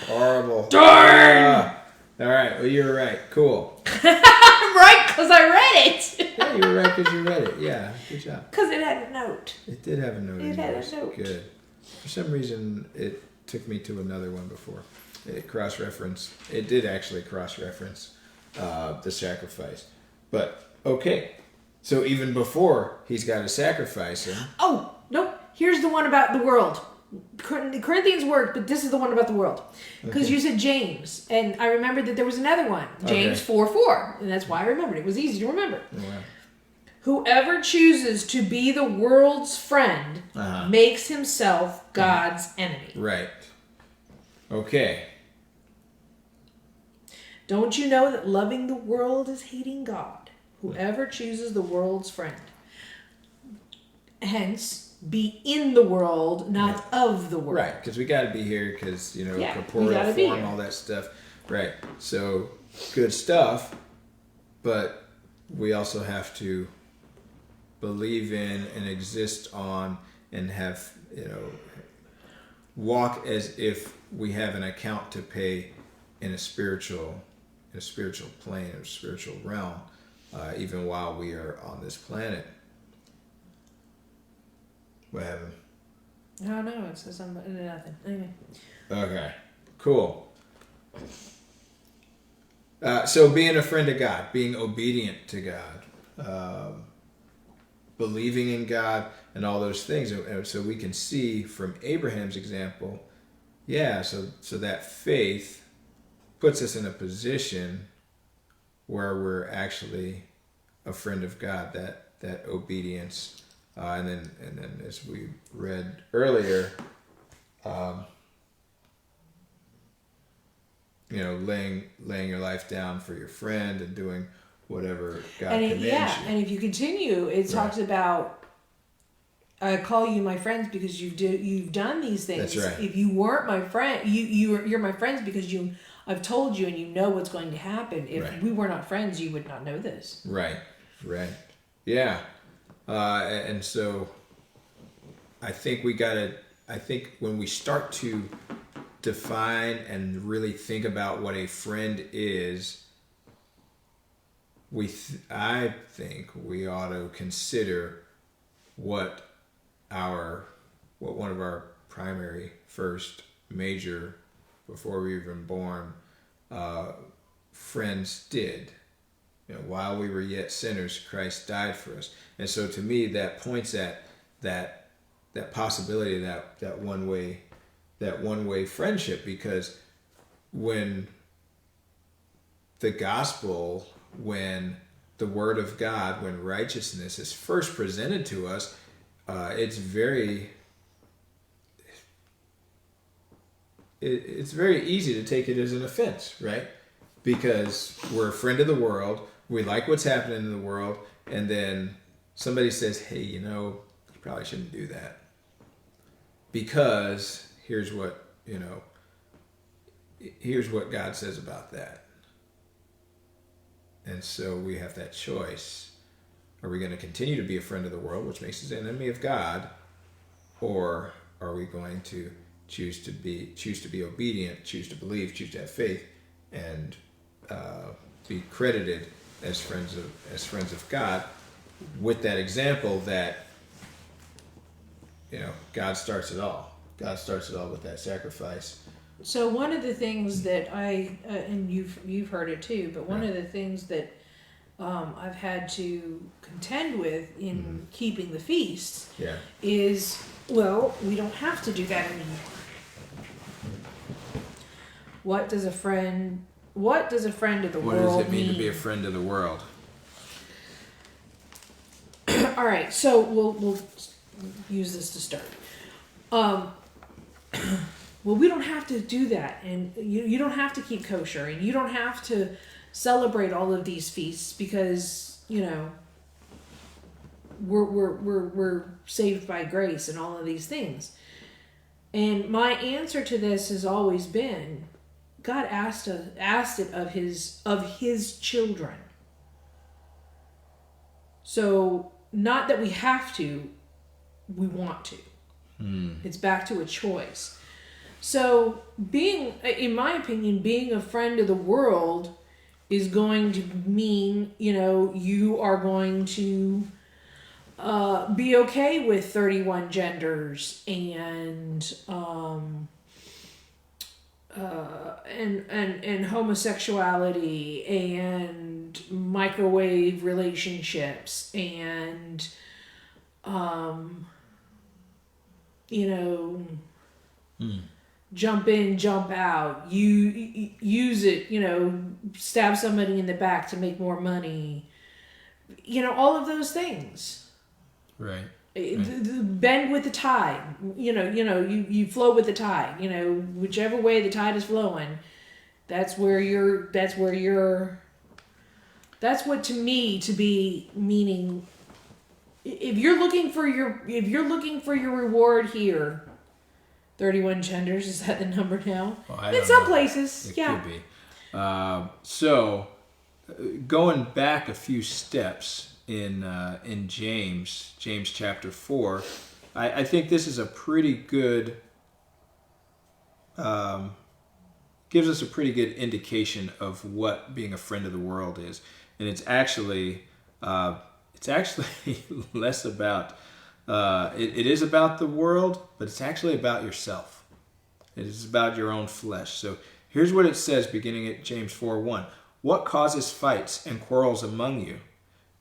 horrible. Darn! All right. Well, you were right. Cool. I'm right, because I read it. Yeah, you were right because you read it. Yeah, good job. Because it had a note. It did have a note. It had a note. Good. For some reason, it took me to another one before. It cross-referenced. It did actually cross-reference the sacrifice. But, okay. So even before he's got to sacrifice him. Oh, nope. Here's the one about the world. The Corinthians worked, but this is the one about the world. Because you said James, and I remembered that there was another one. James 4:4. And that's why I remembered. It was easy to remember. Oh, wow. Whoever chooses to be the world's friend makes himself God's enemy. Right. Okay. Don't you know that loving the world is hating God? Whoever chooses the world's friend. Hence, be in the world, not of the world. Right, because we got to be here because, we corporeal gotta be form, here. all that stuff. Right. So, good stuff, but we also have to believe in and exist on and have, walk as if we have an account to pay in a spiritual plane, or spiritual realm, even while we are on this planet. What happened? I don't know. It says something. Nothing. Anyway. Okay, cool. So being a friend of God, being obedient to God, believing in God, and all those things. And so we can see from Abraham's example, so that faith puts us in a position where we're actually a friend of God, that obedience. And then as we read earlier, laying your life down for your friend and doing whatever God commands you. And if you continue, it talks about, I call you my friends because you've done these things. That's right. If you weren't my friend, you're my friends because I've told you and you know what's going to happen. If we were not friends, you would not know this. Right. Yeah. And so I think when we start to define and really think about what a friend is, I think we ought to consider what one of our primary first major, before we were even born, friends did. While we were yet sinners, Christ died for us. And so to me, that points at that possibility, that one-way friendship, because when the gospel, when the word of God, when righteousness is first presented to us, it's very easy to take it as an offense, right? Because we're a friend of the world, we like what's happening in the world, and then somebody says, hey, you probably shouldn't do that. Because here's what God says about that. And so we have that choice. Are we going to continue to be a friend of the world, which makes us an enemy of God? Or are we going to choose to be obedient, choose to believe, choose to have faith, and be credited as friends of God, with that example that God starts it all. God starts it all with that sacrifice. So one of the things that and you've heard it too, but one Yeah. of the things that I've had to contend with in keeping the feasts Yeah. is, well, we don't have to do that anymore. What does a friend of the What world does it mean to be a friend of the world? All right, so we'll use this to start. Well, we don't have to do that, and you don't have to keep kosher, and you don't have to celebrate all of these feasts because we're saved by grace and all of these things. And my answer to this has always been, God asked it of his children. So not that we have to, we want to. It's back to a choice. So in my opinion, being a friend of the world is going to mean, you are going to be okay with 31 genders and homosexuality and microwave relationships and jump in, jump out, you use it, stab somebody in the back to make more money, all of those things. Right. Bend with the tide, you flow with the tide, whichever way the tide is flowing, that's what to me to be meaning. If you're looking for your reward here, 31 genders, is that the number now? Well, I in don't some know. places, It yeah. could be. So, going back a few steps in James chapter 4, I think this is a pretty good, gives us a pretty good indication of what being a friend of the world is, and it's actually less about. It is about the world, but it's actually about yourself. It is about your own flesh. So here's what it says beginning at James 4:1. What causes fights and quarrels among you?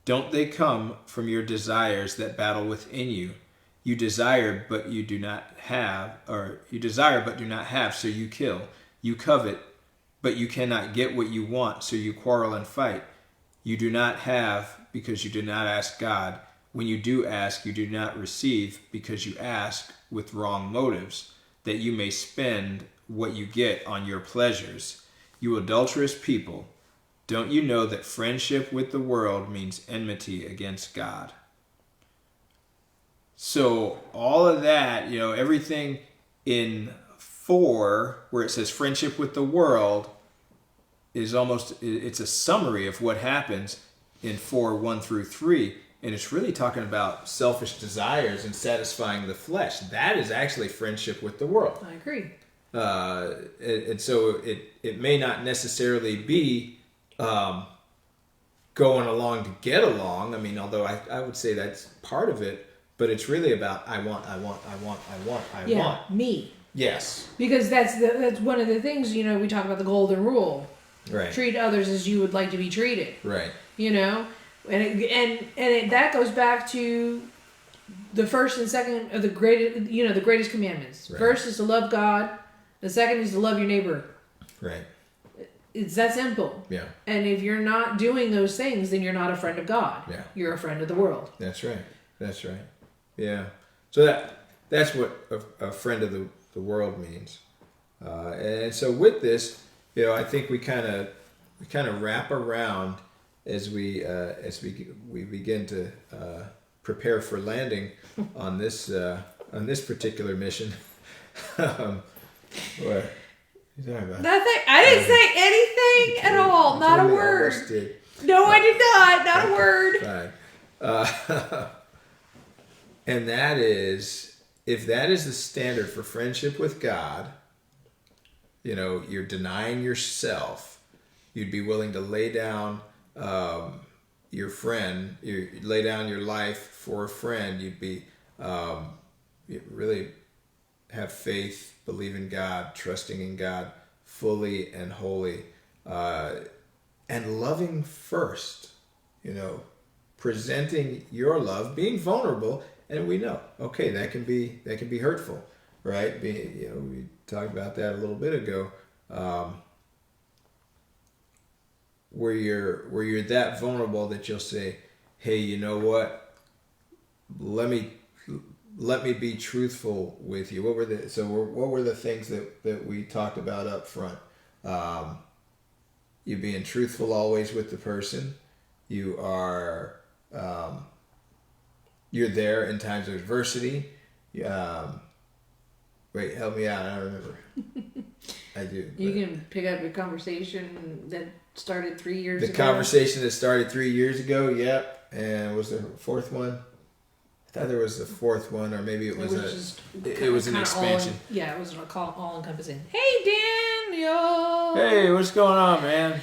Don't they come from your desires that battle within you? You desire, but you do not have, so you kill. You covet, but you cannot get what you want, so you quarrel and fight. You do not have because you do not ask God. When you do ask, you do not receive because you ask with wrong motives, that you may spend what you get on your pleasures. You adulterous people, don't you know that friendship with the world means enmity against God? So all of that, everything in 4, where it says friendship with the world, it's a summary of what happens in 4:1 through 3. And it's really talking about selfish desires and satisfying the flesh. That is actually friendship with the world. I agree. And so it may not necessarily be going along to get along. I mean, although I would say that's part of it, but it's really about I want. Me. Yes. Because that's one of the things, we talk about the golden rule. Right. Treat others as you would like to be treated. Right. And that goes back to the first and second of the greatest commandments. Right. First is to love God. The second is to love your neighbor. Right. It's that simple. Yeah. And if you're not doing those things, then you're not a friend of God. Yeah. You're a friend of the world. That's right. Yeah. So that's what a friend of the world means. And so with this, I think we kind of wrap around as we begin to prepare for landing on this particular mission. What are you talking about? Nothing. I didn't say anything at all. Not a Totally word. almost did. No, I did not. Not a word. Fine. And that is, if that is the standard for friendship with God, you're denying yourself. You'd be willing to lay down your friend. You lay down your life for a friend. You'd be really have faith, believe in God, trusting in God fully and wholly, and loving first, presenting your love, being vulnerable, and we know, okay, that can be hurtful, right? We talked about that a little bit ago, where you're that vulnerable that you'll say, hey, you know what? Let me be truthful with you. What were the things that we talked about up front? You being truthful always with the person. You are you're there in times of adversity. Wait, help me out. I don't remember. I do. You can pick up a conversation that started 3 years ago. The conversation that started 3 years ago. Yep. And was there a fourth one? I thought there was a fourth one, or maybe it was an expansion. It was all encompassing. Hey, Daniel. Hey, what's going on, man?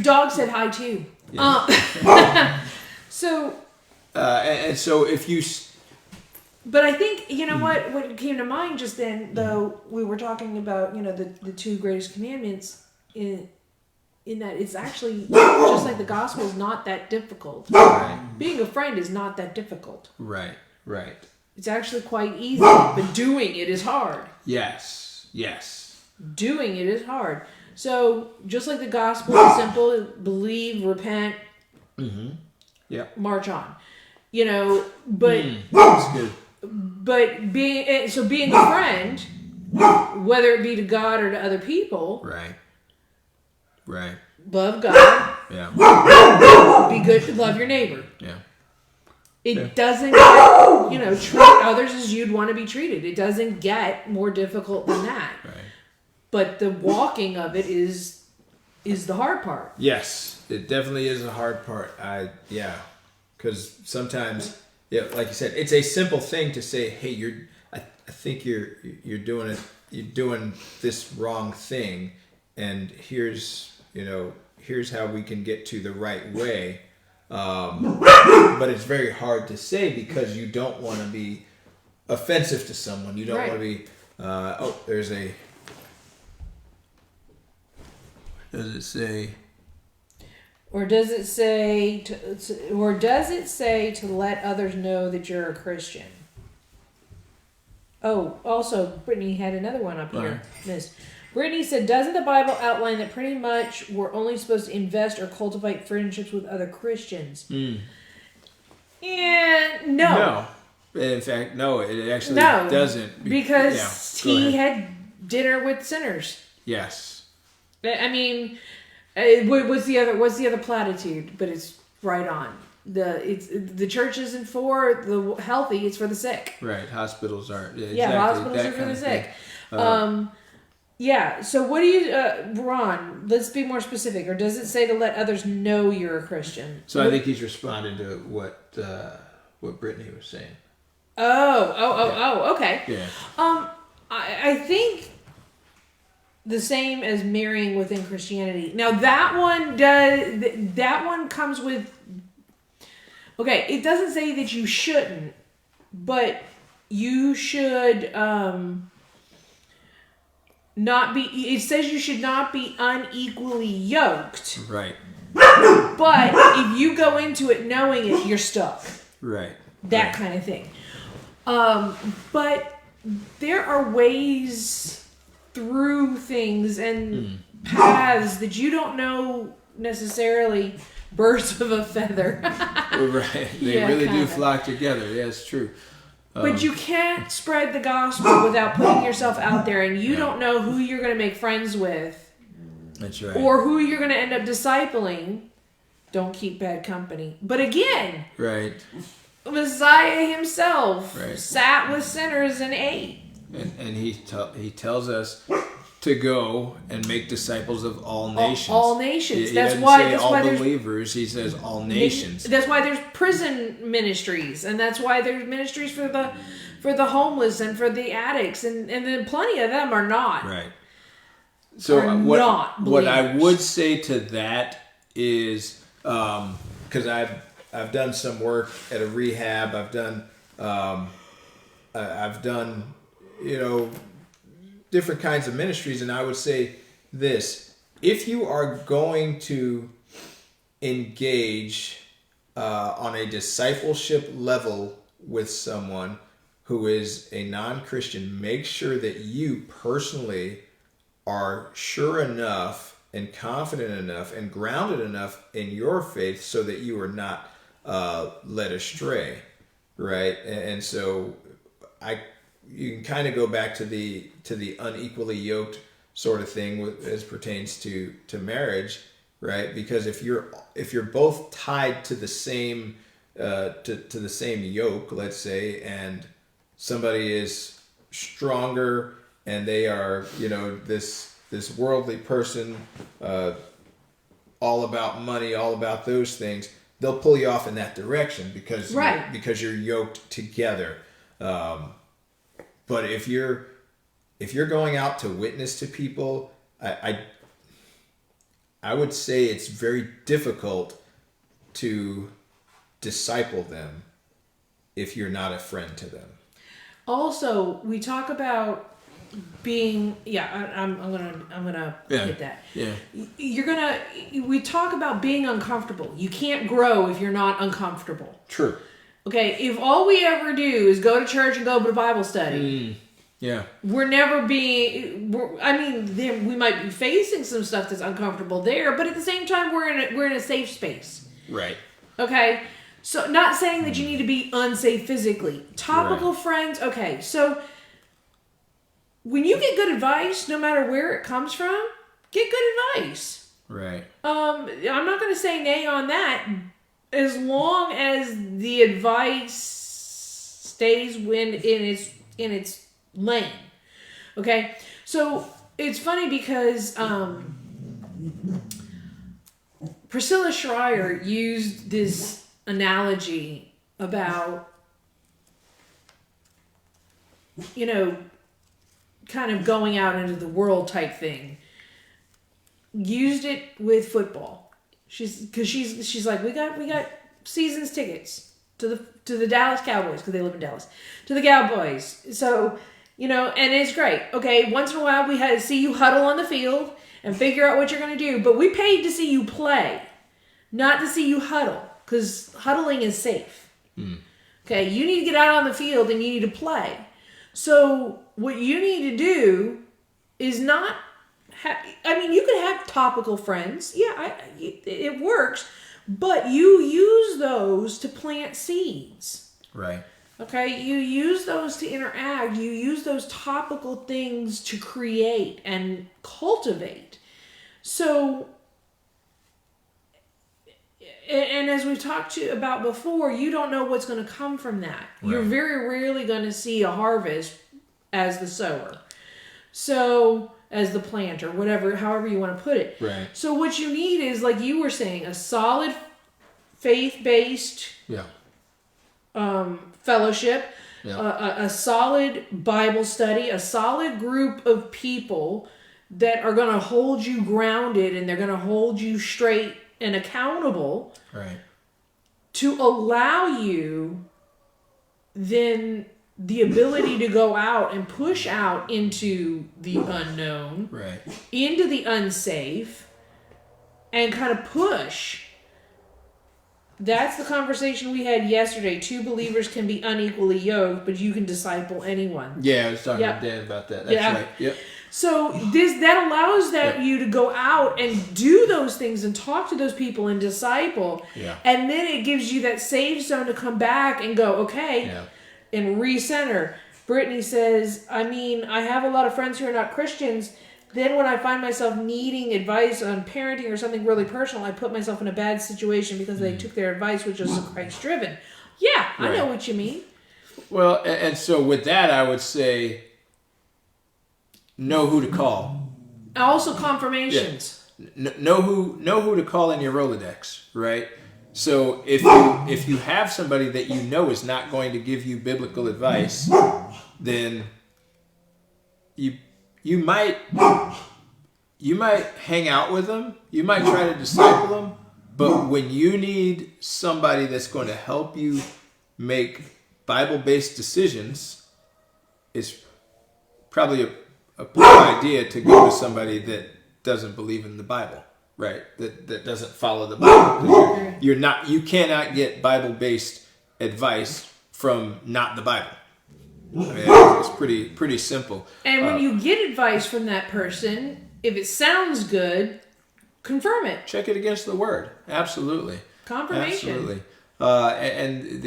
Dog said hi too. Yeah. So. And so if you. But I think what came to mind just then, though we were talking about the two greatest commandments in that it's actually just like the gospel is not that difficult. Right. Being a friend is not that difficult. Right. It's actually quite easy, but doing it is hard. Yes. Doing it is hard. So just like the gospel is simple, believe, repent, march on. But That's good. But being a friend, whether it be to God or to other people, Right. love God. Yeah. Be good to love your neighbor. Yeah. It doesn't get, treat others as you'd want to be treated. It doesn't get more difficult than that. Right. But the walking of it is the hard part. Yes, it definitely is a hard part. Because sometimes, like you said, it's a simple thing to say, hey, I think you're doing it. You're doing this wrong thing, and here's how we can get to the right way. But it's very hard to say because you don't want to be offensive to someone. You don't want to be. There's a. Does it say? Or does it say to let others know that you're a Christian? Oh, also, Brittany had another one up here. Missed. Brittany said, doesn't the Bible outline that pretty much we're only supposed to invest or cultivate friendships with other Christians? And no. In fact, no, it actually doesn't. Because he had dinner with sinners. Yes. I mean, what's the other platitude? But it's right on. The church isn't for the healthy; it's for the sick. Right. Hospitals aren't. Hospitals are for the sick. So what do you, Ron? Let's be more specific. Or does it say to let others know you're a Christian? So I think he's responding to what Brittany was saying. Oh, okay. Yeah. I think the same as marrying within Christianity. Now that one comes with. Okay, it doesn't say that you shouldn't, but you should not be. It says you should not be unequally yoked. Right. But if you go into it knowing it, you're stuck. Right. That kind of thing. But there are ways through things and paths that you don't know necessarily. Birds of a feather. Right. They really do flock together. Yeah, it's true. But you can't spread the gospel without putting yourself out there, and you don't know who you're going to make friends with. That's right. Or who you're going to end up discipling. Don't keep bad company. But again, right. Messiah himself sat with sinners and ate. And he tells us to go and make disciples of all nations. All nations. He that's doesn't why. say That's all why believers. He says all nations. That's why there's prison ministries, and that's why there's ministries for the homeless and for the addicts, and then plenty of them are not. Right. So what I would say to that is because I've done some work at a rehab. I've done, different kinds of ministries, and I would say this: if you are going to engage on a discipleship level with someone who is a non-Christian, make sure that you personally are sure enough and confident enough and grounded enough in your faith so that you are not led astray, right? And so you can kind of go back to the unequally yoked sort of thing as pertains to marriage, right? Because if you're both tied to the same to the same yoke, let's say, and somebody is stronger and they are, this worldly person, all about money, all about those things, they'll pull you off in that direction because you're yoked together. But if you're going out to witness to people, I would say it's very difficult to disciple them if you're not a friend to them. Also, we talk about being I'm gonna hit that. Yeah. We talk about being uncomfortable. You can't grow if you're not uncomfortable. True. Okay, if all we ever do is go to church and go to Bible study, yeah, we might be facing some stuff that's uncomfortable there, but at the same time, we're in a safe space. Right. Okay, so not saying that you need to be unsafe physically. Topical friends. Okay, so when you get good advice, no matter where it comes from, get good advice. Right. I'm not going to say nay on that, as long as the advice stays in its lane. Okay, so it's funny because Priscilla Schreier used this analogy about, kind of going out into the world type thing. Used it with football. She's like, we got seasons tickets to the Dallas Cowboys because they live in Dallas, to the Cowboys. So, and it's great. Okay, once in a while we had to see you huddle on the field and figure out what you're going to do. But we paid to see you play, not to see you huddle, because huddling is safe. Okay, you need to get out on the field and you need to play. So what you need to do is not you could have topical friends. Yeah, it works. But you use those to plant seeds. Right. Okay? You use those to interact. You use those topical things to create and cultivate. So, and as we've talked about before, you don't know what's going to come from that. Right. You're very rarely going to see a harvest as the sower. So, as the planter, whatever, however you want to put it. Right. So what you need is, like you were saying, a solid faith-based fellowship, a solid Bible study, a solid group of people that are going to hold you grounded and they're going to hold you straight and accountable. Right. To allow you then the ability to go out and push out into the unknown, right, into the unsafe, and kind of push. That's the conversation we had yesterday. Two believers can be unequally yoked, but you can disciple anyone. Yeah, I was talking to Dan about that. That's right. Yep. So that allows you to go out and do those things and talk to those people and disciple. Yeah. And then it gives you that safe zone to come back and go, okay. Yeah. And recenter. Brittany says, I have a lot of friends who are not Christians. Then when I find myself needing advice on parenting or something really personal, I put myself in a bad situation because they took their advice, which was Christ-driven. Yeah, right. I know what you mean. Well, and so with that, I would say, know who to call. Also confirmations. Yeah. Know who to call in your Rolodex, right? So if you have somebody that you know is not going to give you biblical advice, then you might hang out with them, you might try to disciple them, But when you need somebody that's going to help you make Bible-based decisions, it's probably a poor idea to go to somebody that doesn't believe in the Bible, right? That doesn't follow the Bible. 'Cause you cannot get Bible-based advice from not the Bible. I mean, it's pretty simple. And when you get advice from that person, if it sounds good, confirm it. Check it against the Word. Absolutely. Confirmation. Absolutely. And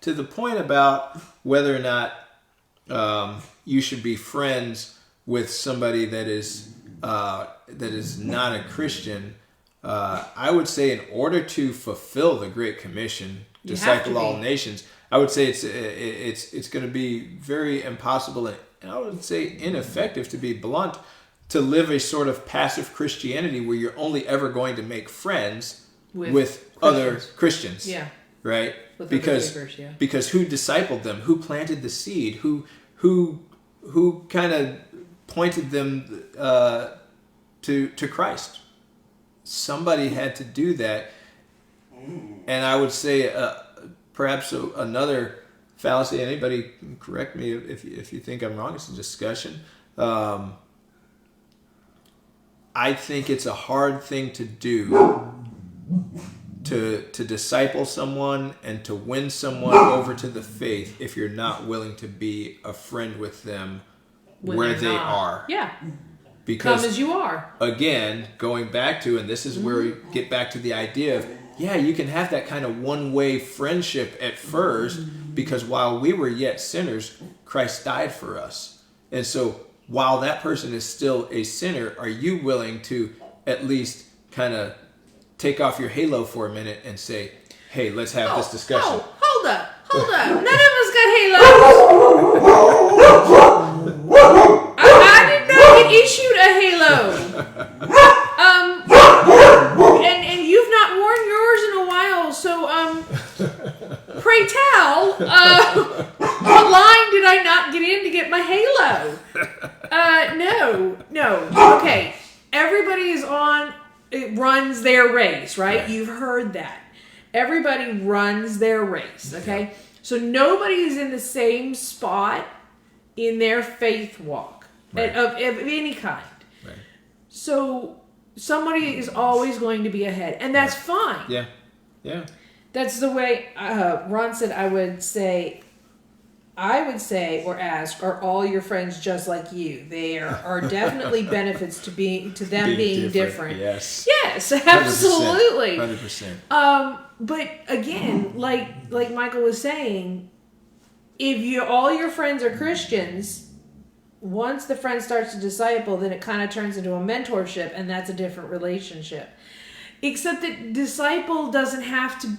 to the point about whether or not you should be friends with somebody that is not a Christian, I would say in order to fulfill the Great Commission, You have to disciple all be. nations, I would say it's going to be very impossible and I would say ineffective, to be blunt, to live a sort of passive Christianity where you're only ever going to make friends with other Christians. Yeah. Right? With Because other believers, yeah. because who discipled them? Who planted the seed? Who kind of pointed them to Christ? Somebody had to do that. And I would say perhaps another fallacy. Anybody can correct me if you think I'm wrong. It's a discussion. I think it's a hard thing to do to disciple someone and to win someone over to the faith if you're not willing to be a friend with them When where they're they not. are. Yeah. Because Come as you are. again, going back to, and this is where we get back to the idea of, yeah, you can have that kind of one-way friendship at first, because while we were yet sinners, Christ died for us. And so while that person is still a sinner, are you willing to at least kind of take off your halo for a minute and say, hey, let's have this discussion? Oh, hold up. None of us got halos. I did not get issued a halo. And you've not worn yours in a while, so pray tell, what line did I not get in to get my halo? No. Okay, everybody is on. It runs their race, right? You've heard that. Everybody runs their race, okay? So nobody is in the same spot in their faith walk of any kind. Right. So somebody is always going to be ahead, and that's fine. Yeah. That's the way Ron said. I would say or ask, are all your friends just like you? There are definitely benefits to being different. Yes. Yes, absolutely. 100%. But again, like Michael was saying, if all your friends are Christians, once the friend starts to disciple, then it kind of turns into a mentorship, and that's a different relationship. Except that disciple doesn't have to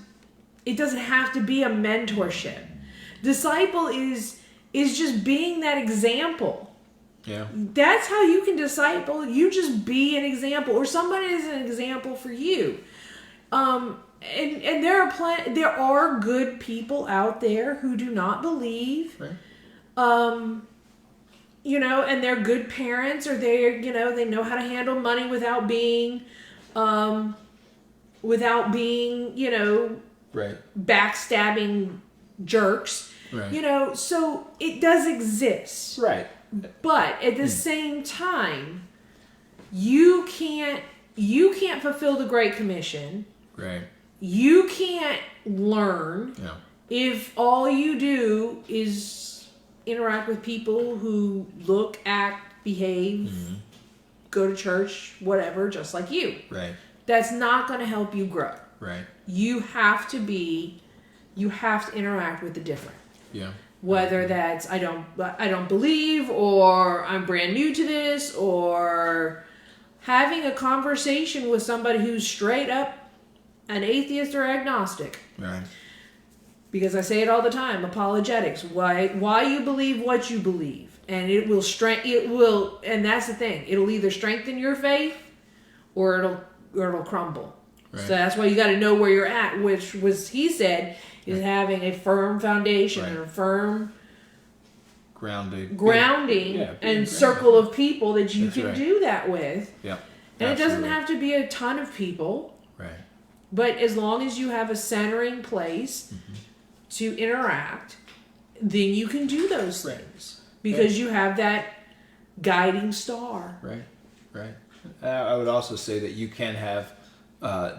be a mentorship. Disciple is just being that example. Yeah. That's how you can disciple. You just be an example, or somebody is an example for you. And there are good people out there who do not believe. Right. And they're good parents, or they know how to handle money without being Right. backstabbing jerks. Right. So it does exist. Right. But at the same time, you can't fulfill the Great Commission. Right. You can't learn Yeah. if all you do is interact with people who look, act, behave, go to church, whatever, just like you. Right. That's not going to help you grow. Right. You have to interact with the different. Yeah. Whether that's I don't believe, or I'm brand new to this, or having a conversation with somebody who's straight up an atheist or agnostic. Right. Because I say it all the time, apologetics. Why you believe what you believe, and and that's the thing. It'll either strengthen your faith, or it'll crumble. Right. So that's why you got to know where you're at, which was he said is having a firm foundation and a firm grounding and circle of people that you That's can right. do that with. Yeah. And it doesn't Absolutely. have to be a ton of people. Right. But as long as you have a centering place to interact, then you can do those Right. things because you have that guiding star. Right, right. I would also say that you can have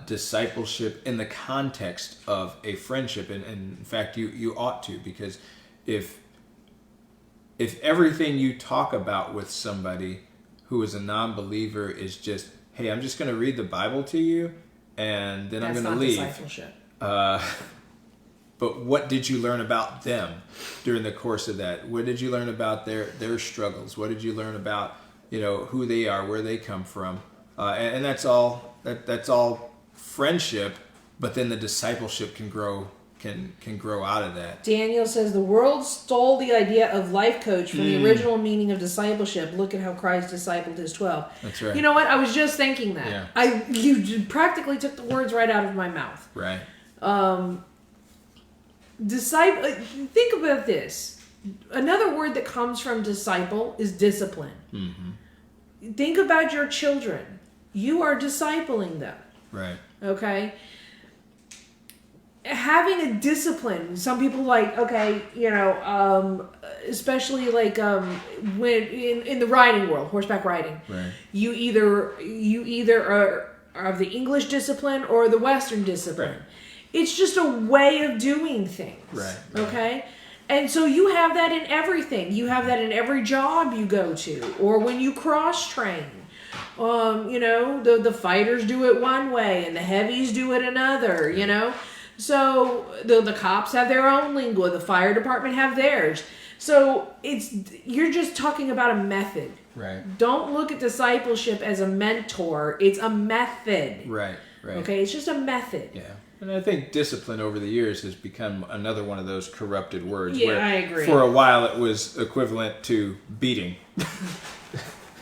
discipleship in the context of a friendship, and in fact, you ought to, because if everything you talk about with somebody who is a non-believer is just, hey, I'm just going to read the Bible to you, and then I'm That's going to not leave. discipleship. But what did you learn about them during the course of that? What did you learn about their struggles? What did you learn about, who they are, where they come from? And that's all friendship, but then the discipleship can grow out of that. Daniel says the world stole the idea of life coach from the original meaning of discipleship. Look at how Christ discipled his 12. That's right. You know what? I was just thinking that. Yeah. You practically took the words right out of my mouth. Right. Think about this. Another word that comes from disciple is discipline. Mm-hmm. Think about your children. You are discipling them. Right. Okay? Having a discipline, some people especially when in the riding world, horseback riding, Right. you either are of the English discipline or the Western discipline. Right. It's just a way of doing things. Right. Okay? And so you have that in everything. You have that in every job you go to, or when you cross train. The fighters do it one way and the heavies do it another, So the cops have their own lingo, the fire department have theirs. So you're just talking about a method. Right. Don't look at discipleship as a mentor. It's a method. Right. Right. Okay, it's just a method. Yeah. And I think discipline over the years has become another one of those corrupted words. Yeah, where I agree. For a while it was equivalent to beating.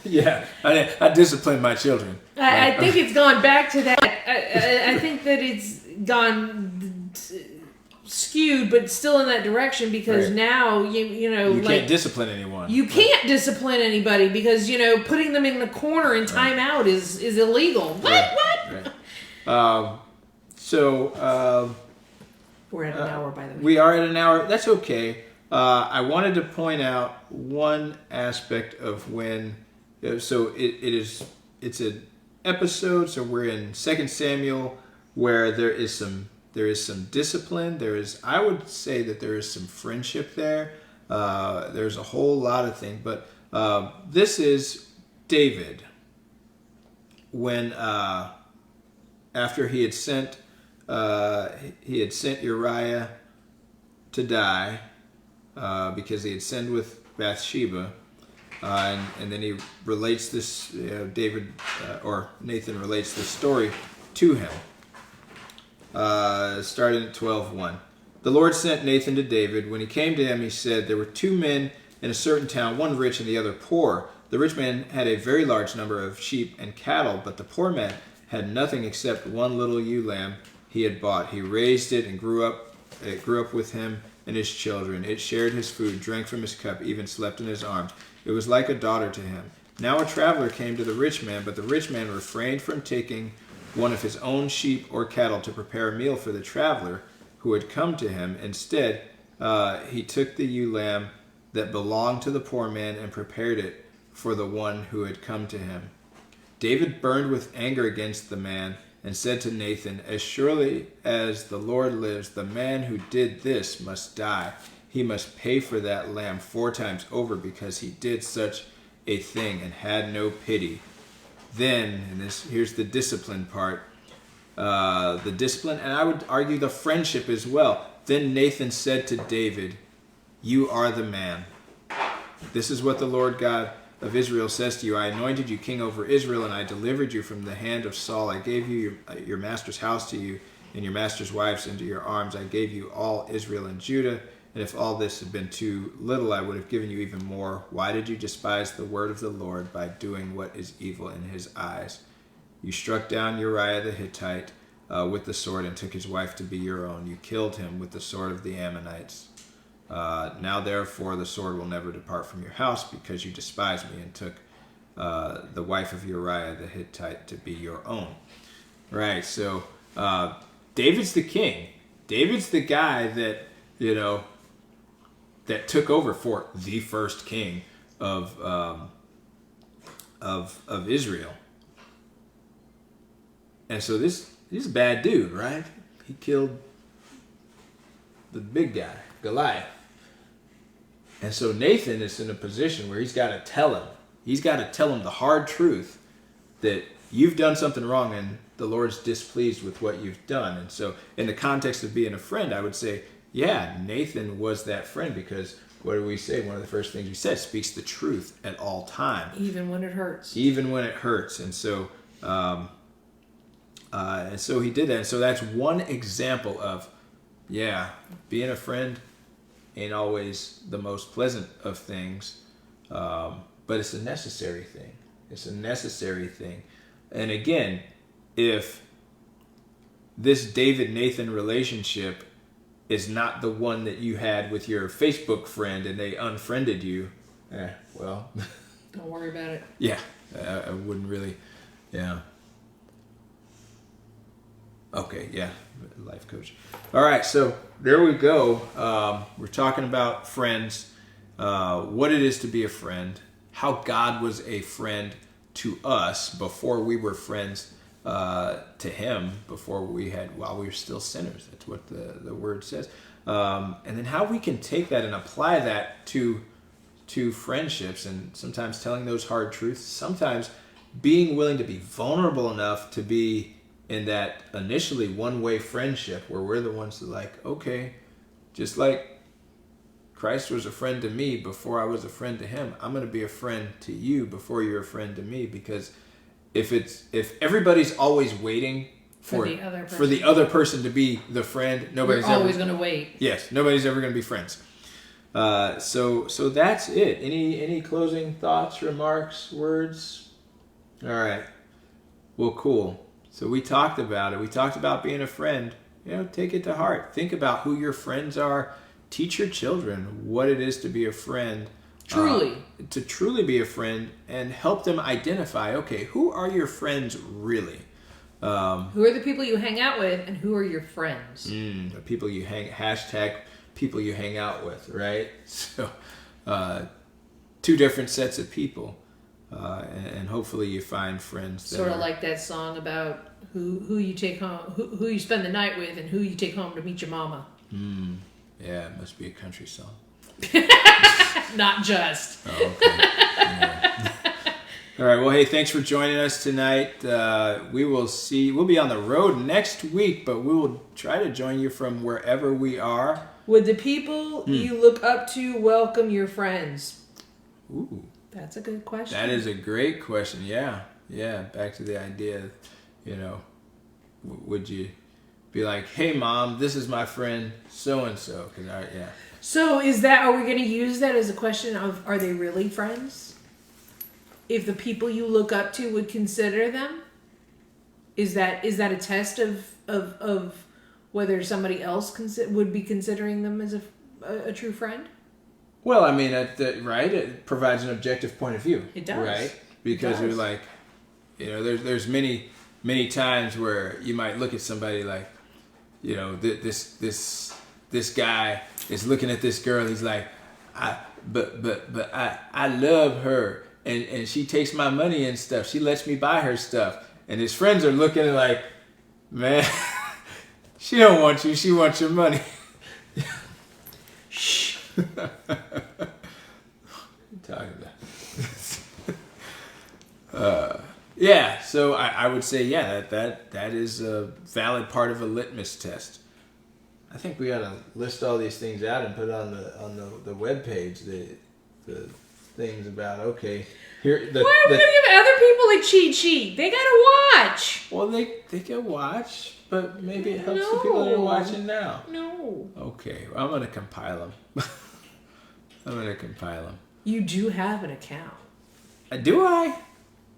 Yeah, I discipline my children. I think it's gone back to that. I think that it's gone skewed, but still in that direction because Right. now you can't discipline anyone. You can't discipline anybody because putting them in the corner in timeout is illegal. Right. What? Right. We're at an hour, by the way. We are at an hour. That's okay. I wanted to point out one aspect of when. So it's an episode. So we're in 2 Samuel where there is some discipline. I would say that there is some friendship there. There's a whole lot of things, but this is David when after he had sent Uriah to die because he had sinned with Bathsheba. And then he relates this, Nathan relates this story to him. Starting at 12:1. The Lord sent Nathan to David. When he came to him, he said, there were two men in a certain town, one rich and the other poor. The rich man had a very large number of sheep and cattle, but the poor man had nothing except one little ewe lamb he had bought. He raised it and it grew up with him and his children. It shared his food, drank from his cup, even slept in his arms. It was like a daughter to him. Now a traveler came to the rich man, but the rich man refrained from taking one of his own sheep or cattle to prepare a meal for the traveler who had come to him. Instead, he took the ewe lamb that belonged to the poor man and prepared it for the one who had come to him. David burned with anger against the man and said to Nathan, as surely as the Lord lives, the man who did this must die. He must pay for that lamb 4 times over because he did such a thing and had no pity. Then, and here's the discipline part, the discipline, and I would argue the friendship as well. Then Nathan said to David, you are the man. This is what the Lord God of Israel says to you. I anointed you king over Israel, and I delivered you from the hand of Saul. I gave you your master's house to you, and your master's wives into your arms. I gave you all Israel and Judah. And if all this had been too little, I would have given you even more. Why did you despise the word of the Lord by doing what is evil in his eyes? You struck down Uriah the Hittite with the sword and took his wife to be your own. You killed him with the sword of the Ammonites. Now therefore the sword will never depart from your house because you despised me and took the wife of Uriah the Hittite to be your own. Right, so David's the king. David's the guy that, that took over for the first king of Israel. And so he's a bad dude, right? He killed the big guy, Goliath. And so Nathan is in a position where he's got to tell him. He's got to tell him the hard truth that you've done something wrong and the Lord's displeased with what you've done. And so in the context of being a friend, I would say, yeah, Nathan was that friend, because what do we say? One of the first things we said, speaks the truth at all times. Even when it hurts. Even when it hurts. And so he did that. And so that's one example of, being a friend ain't always the most pleasant of things, but it's a necessary thing. It's a necessary thing. And again, if this David-Nathan relationship is not the one that you had with your Facebook friend and they unfriended you, well... Don't worry about it. Yeah, I wouldn't really, Okay, life coach. All right, so there we go. We're talking about friends, what it is to be a friend, how God was a friend to us before we were friends to Him, while we were still sinners. That's what the Word says. And then how we can take that and apply that to friendships, and sometimes telling those hard truths, sometimes being willing to be vulnerable enough to be in that initially one-way friendship where we're the ones that okay, just like Christ was a friend to me before I was a friend to Him, I'm going to be a friend to you before you're a friend to me. Because if everybody's always waiting for the other person to be the friend, nobody's always going to wait. Yes, nobody's ever going to be friends. So that's it. Any closing thoughts, remarks, words? All right. Well, cool. So we talked about it. We talked about being a friend. Take it to heart. Think about who your friends are. Teach your children what it is to be a friend. Truly. To truly be a friend, and help them identify, okay, who are your friends really? Who are the people you hang out with, and who are your friends? The people you people you hang out with, right? So, two different sets of people. And hopefully you find friends that sort of like that song about who you take home, who you spend the night with, and who you take home to meet your mama. Yeah, it must be a country song. Not just. Oh, okay. Yeah. All right. Well, hey, thanks for joining us tonight. We'll be on the road next week, but we will try to join you from wherever we are. Would the people you look up to welcome your friends? Ooh. That's a good question. That is a great question. Yeah. Back to the idea, would you be like, hey, Mom, this is my friend so-and-so? So are we going to use that as a question of, are they really friends? If the people you look up to would consider them? Is that a test of whether somebody else would be considering them as a true friend? Well, I mean, right? It provides an objective point of view. It does, right? Because you're like, there's many times where you might look at somebody like, this guy is looking at this girl. He's like, I love her, and she takes my money and stuff. She lets me buy her stuff, and his friends are looking at like, man, she don't want you. She wants your money. Shh. Talking about. So I would say, that is a valid part of a litmus test. I think we ought to list all these things out and put it on the web page, the things about, okay, here. Why are we gonna give other people a cheat sheet? They gotta watch. Well, they can watch, but maybe it helps the people that are watching now. No. Okay, well, I'm gonna compile them. You do have an account. Do I?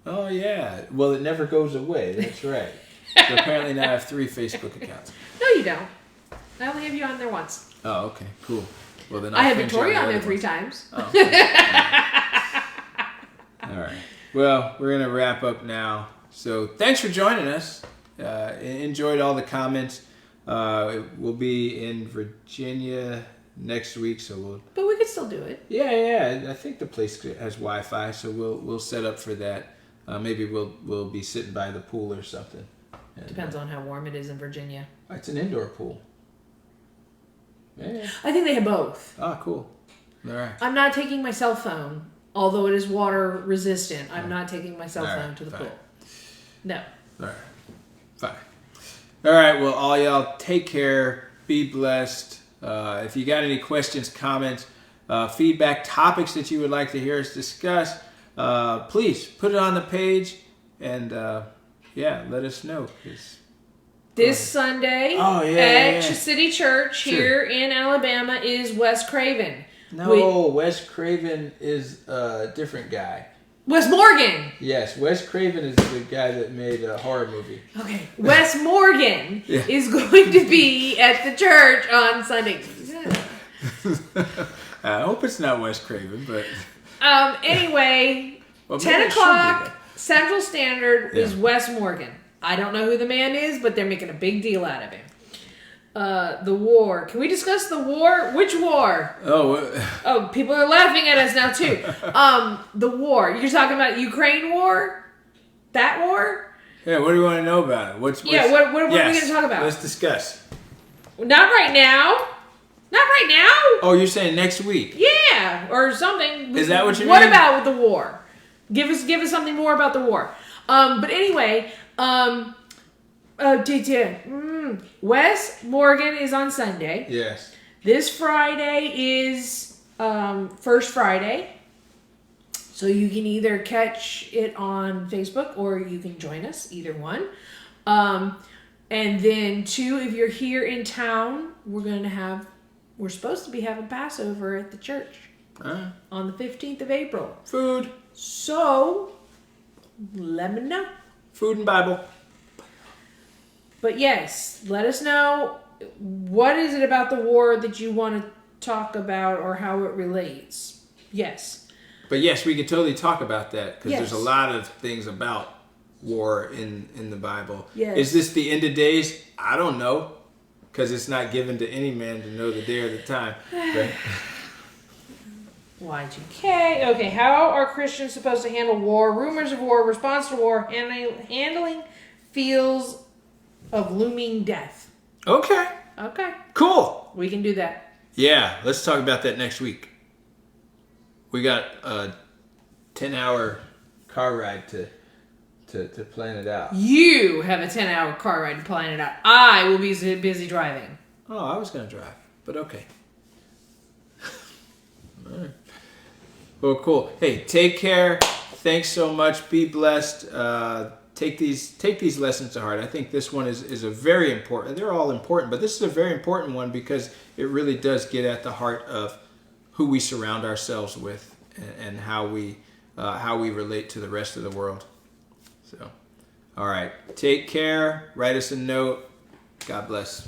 Oh, yeah. Well, it never goes away. That's right. So apparently now I have 3 Facebook accounts. No, you don't. I only have you on there once. Oh, okay. Cool. Well, then I have Victoria on there 3 times. Oh, okay. All right. Well, we're going to wrap up now. So thanks for joining us. Enjoyed all the comments. We'll be in Virginia next week, so we'll. But we could still do it. Yeah. I think the place has Wi-Fi, so we'll set up for that. Maybe we'll be sitting by the pool or something. And, Depends on how warm it is in Virginia. It's an indoor pool. Yeah. I think they have both. Oh, cool. All right. I'm not taking my cell phone, although it is water resistant. I'm not taking my cell All phone right, to the fine. pool. No. All right. Fine. All right. Well, all y'all take care. Be blessed. If you got any questions, comments, feedback, topics that you would like to hear us discuss, please put it on the page and let us know. This Sunday at City Church here in Alabama is Wes Craven. No, Wes Craven is a different guy. Wes Morgan. Yes, Wes Craven is the guy that made a horror movie. Okay. Wes Morgan is going to be at the church on Sunday. I hope it's not Wes Craven, but... Anyway, Well, maybe 10 it should be o'clock that. Central Standard is Wes Morgan. I don't know who the man is, but they're making a big deal out of him. The war. Can we discuss the war? Which war? Oh, people are laughing at us now too. The war. You're talking about Ukraine war? That war? Yeah, what do you want to know about it? What are we going to talk about? Let's discuss. Not right now. Not right now. Oh, you're saying next week? Yeah, or something. Is that what you mean? What about the war? Give us something more about the war. But anyway, Wes Morgan is on Sunday. Yes. This Friday is First Friday. So you can either catch it on Facebook or you can join us, either one. And then 2, if you're here in town, we're supposed to be having Passover at the church on the 15th of April. Food. So let me know. Food and Bible. But yes, let us know, what is it about the war that you want to talk about or how it relates. Yes. But yes, we could totally talk about that because Yes. there's a lot of things about war in the Bible. Yes. Is this the end of days? I don't know, because it's not given to any man to know the day or the time. Right? Y2K. Okay, how are Christians supposed to handle war, rumors of war, response to war, handling feels of looming death? Okay. Okay, Cool. we can do that. Yeah, let's talk about that next week. We got a 10-hour car ride to plan it out. You have a 10-hour car ride to plan it out. I will be busy driving. Oh, I was going to drive, but okay. All right. Well, cool. Hey, take care. Thanks so much. Be blessed. Take these lessons to heart. I think this one is a very important. They're all important, but this is a very important one because it really does get at the heart of who we surround ourselves with and how we relate to the rest of the world. So, all right. Take care. Write us a note. God bless.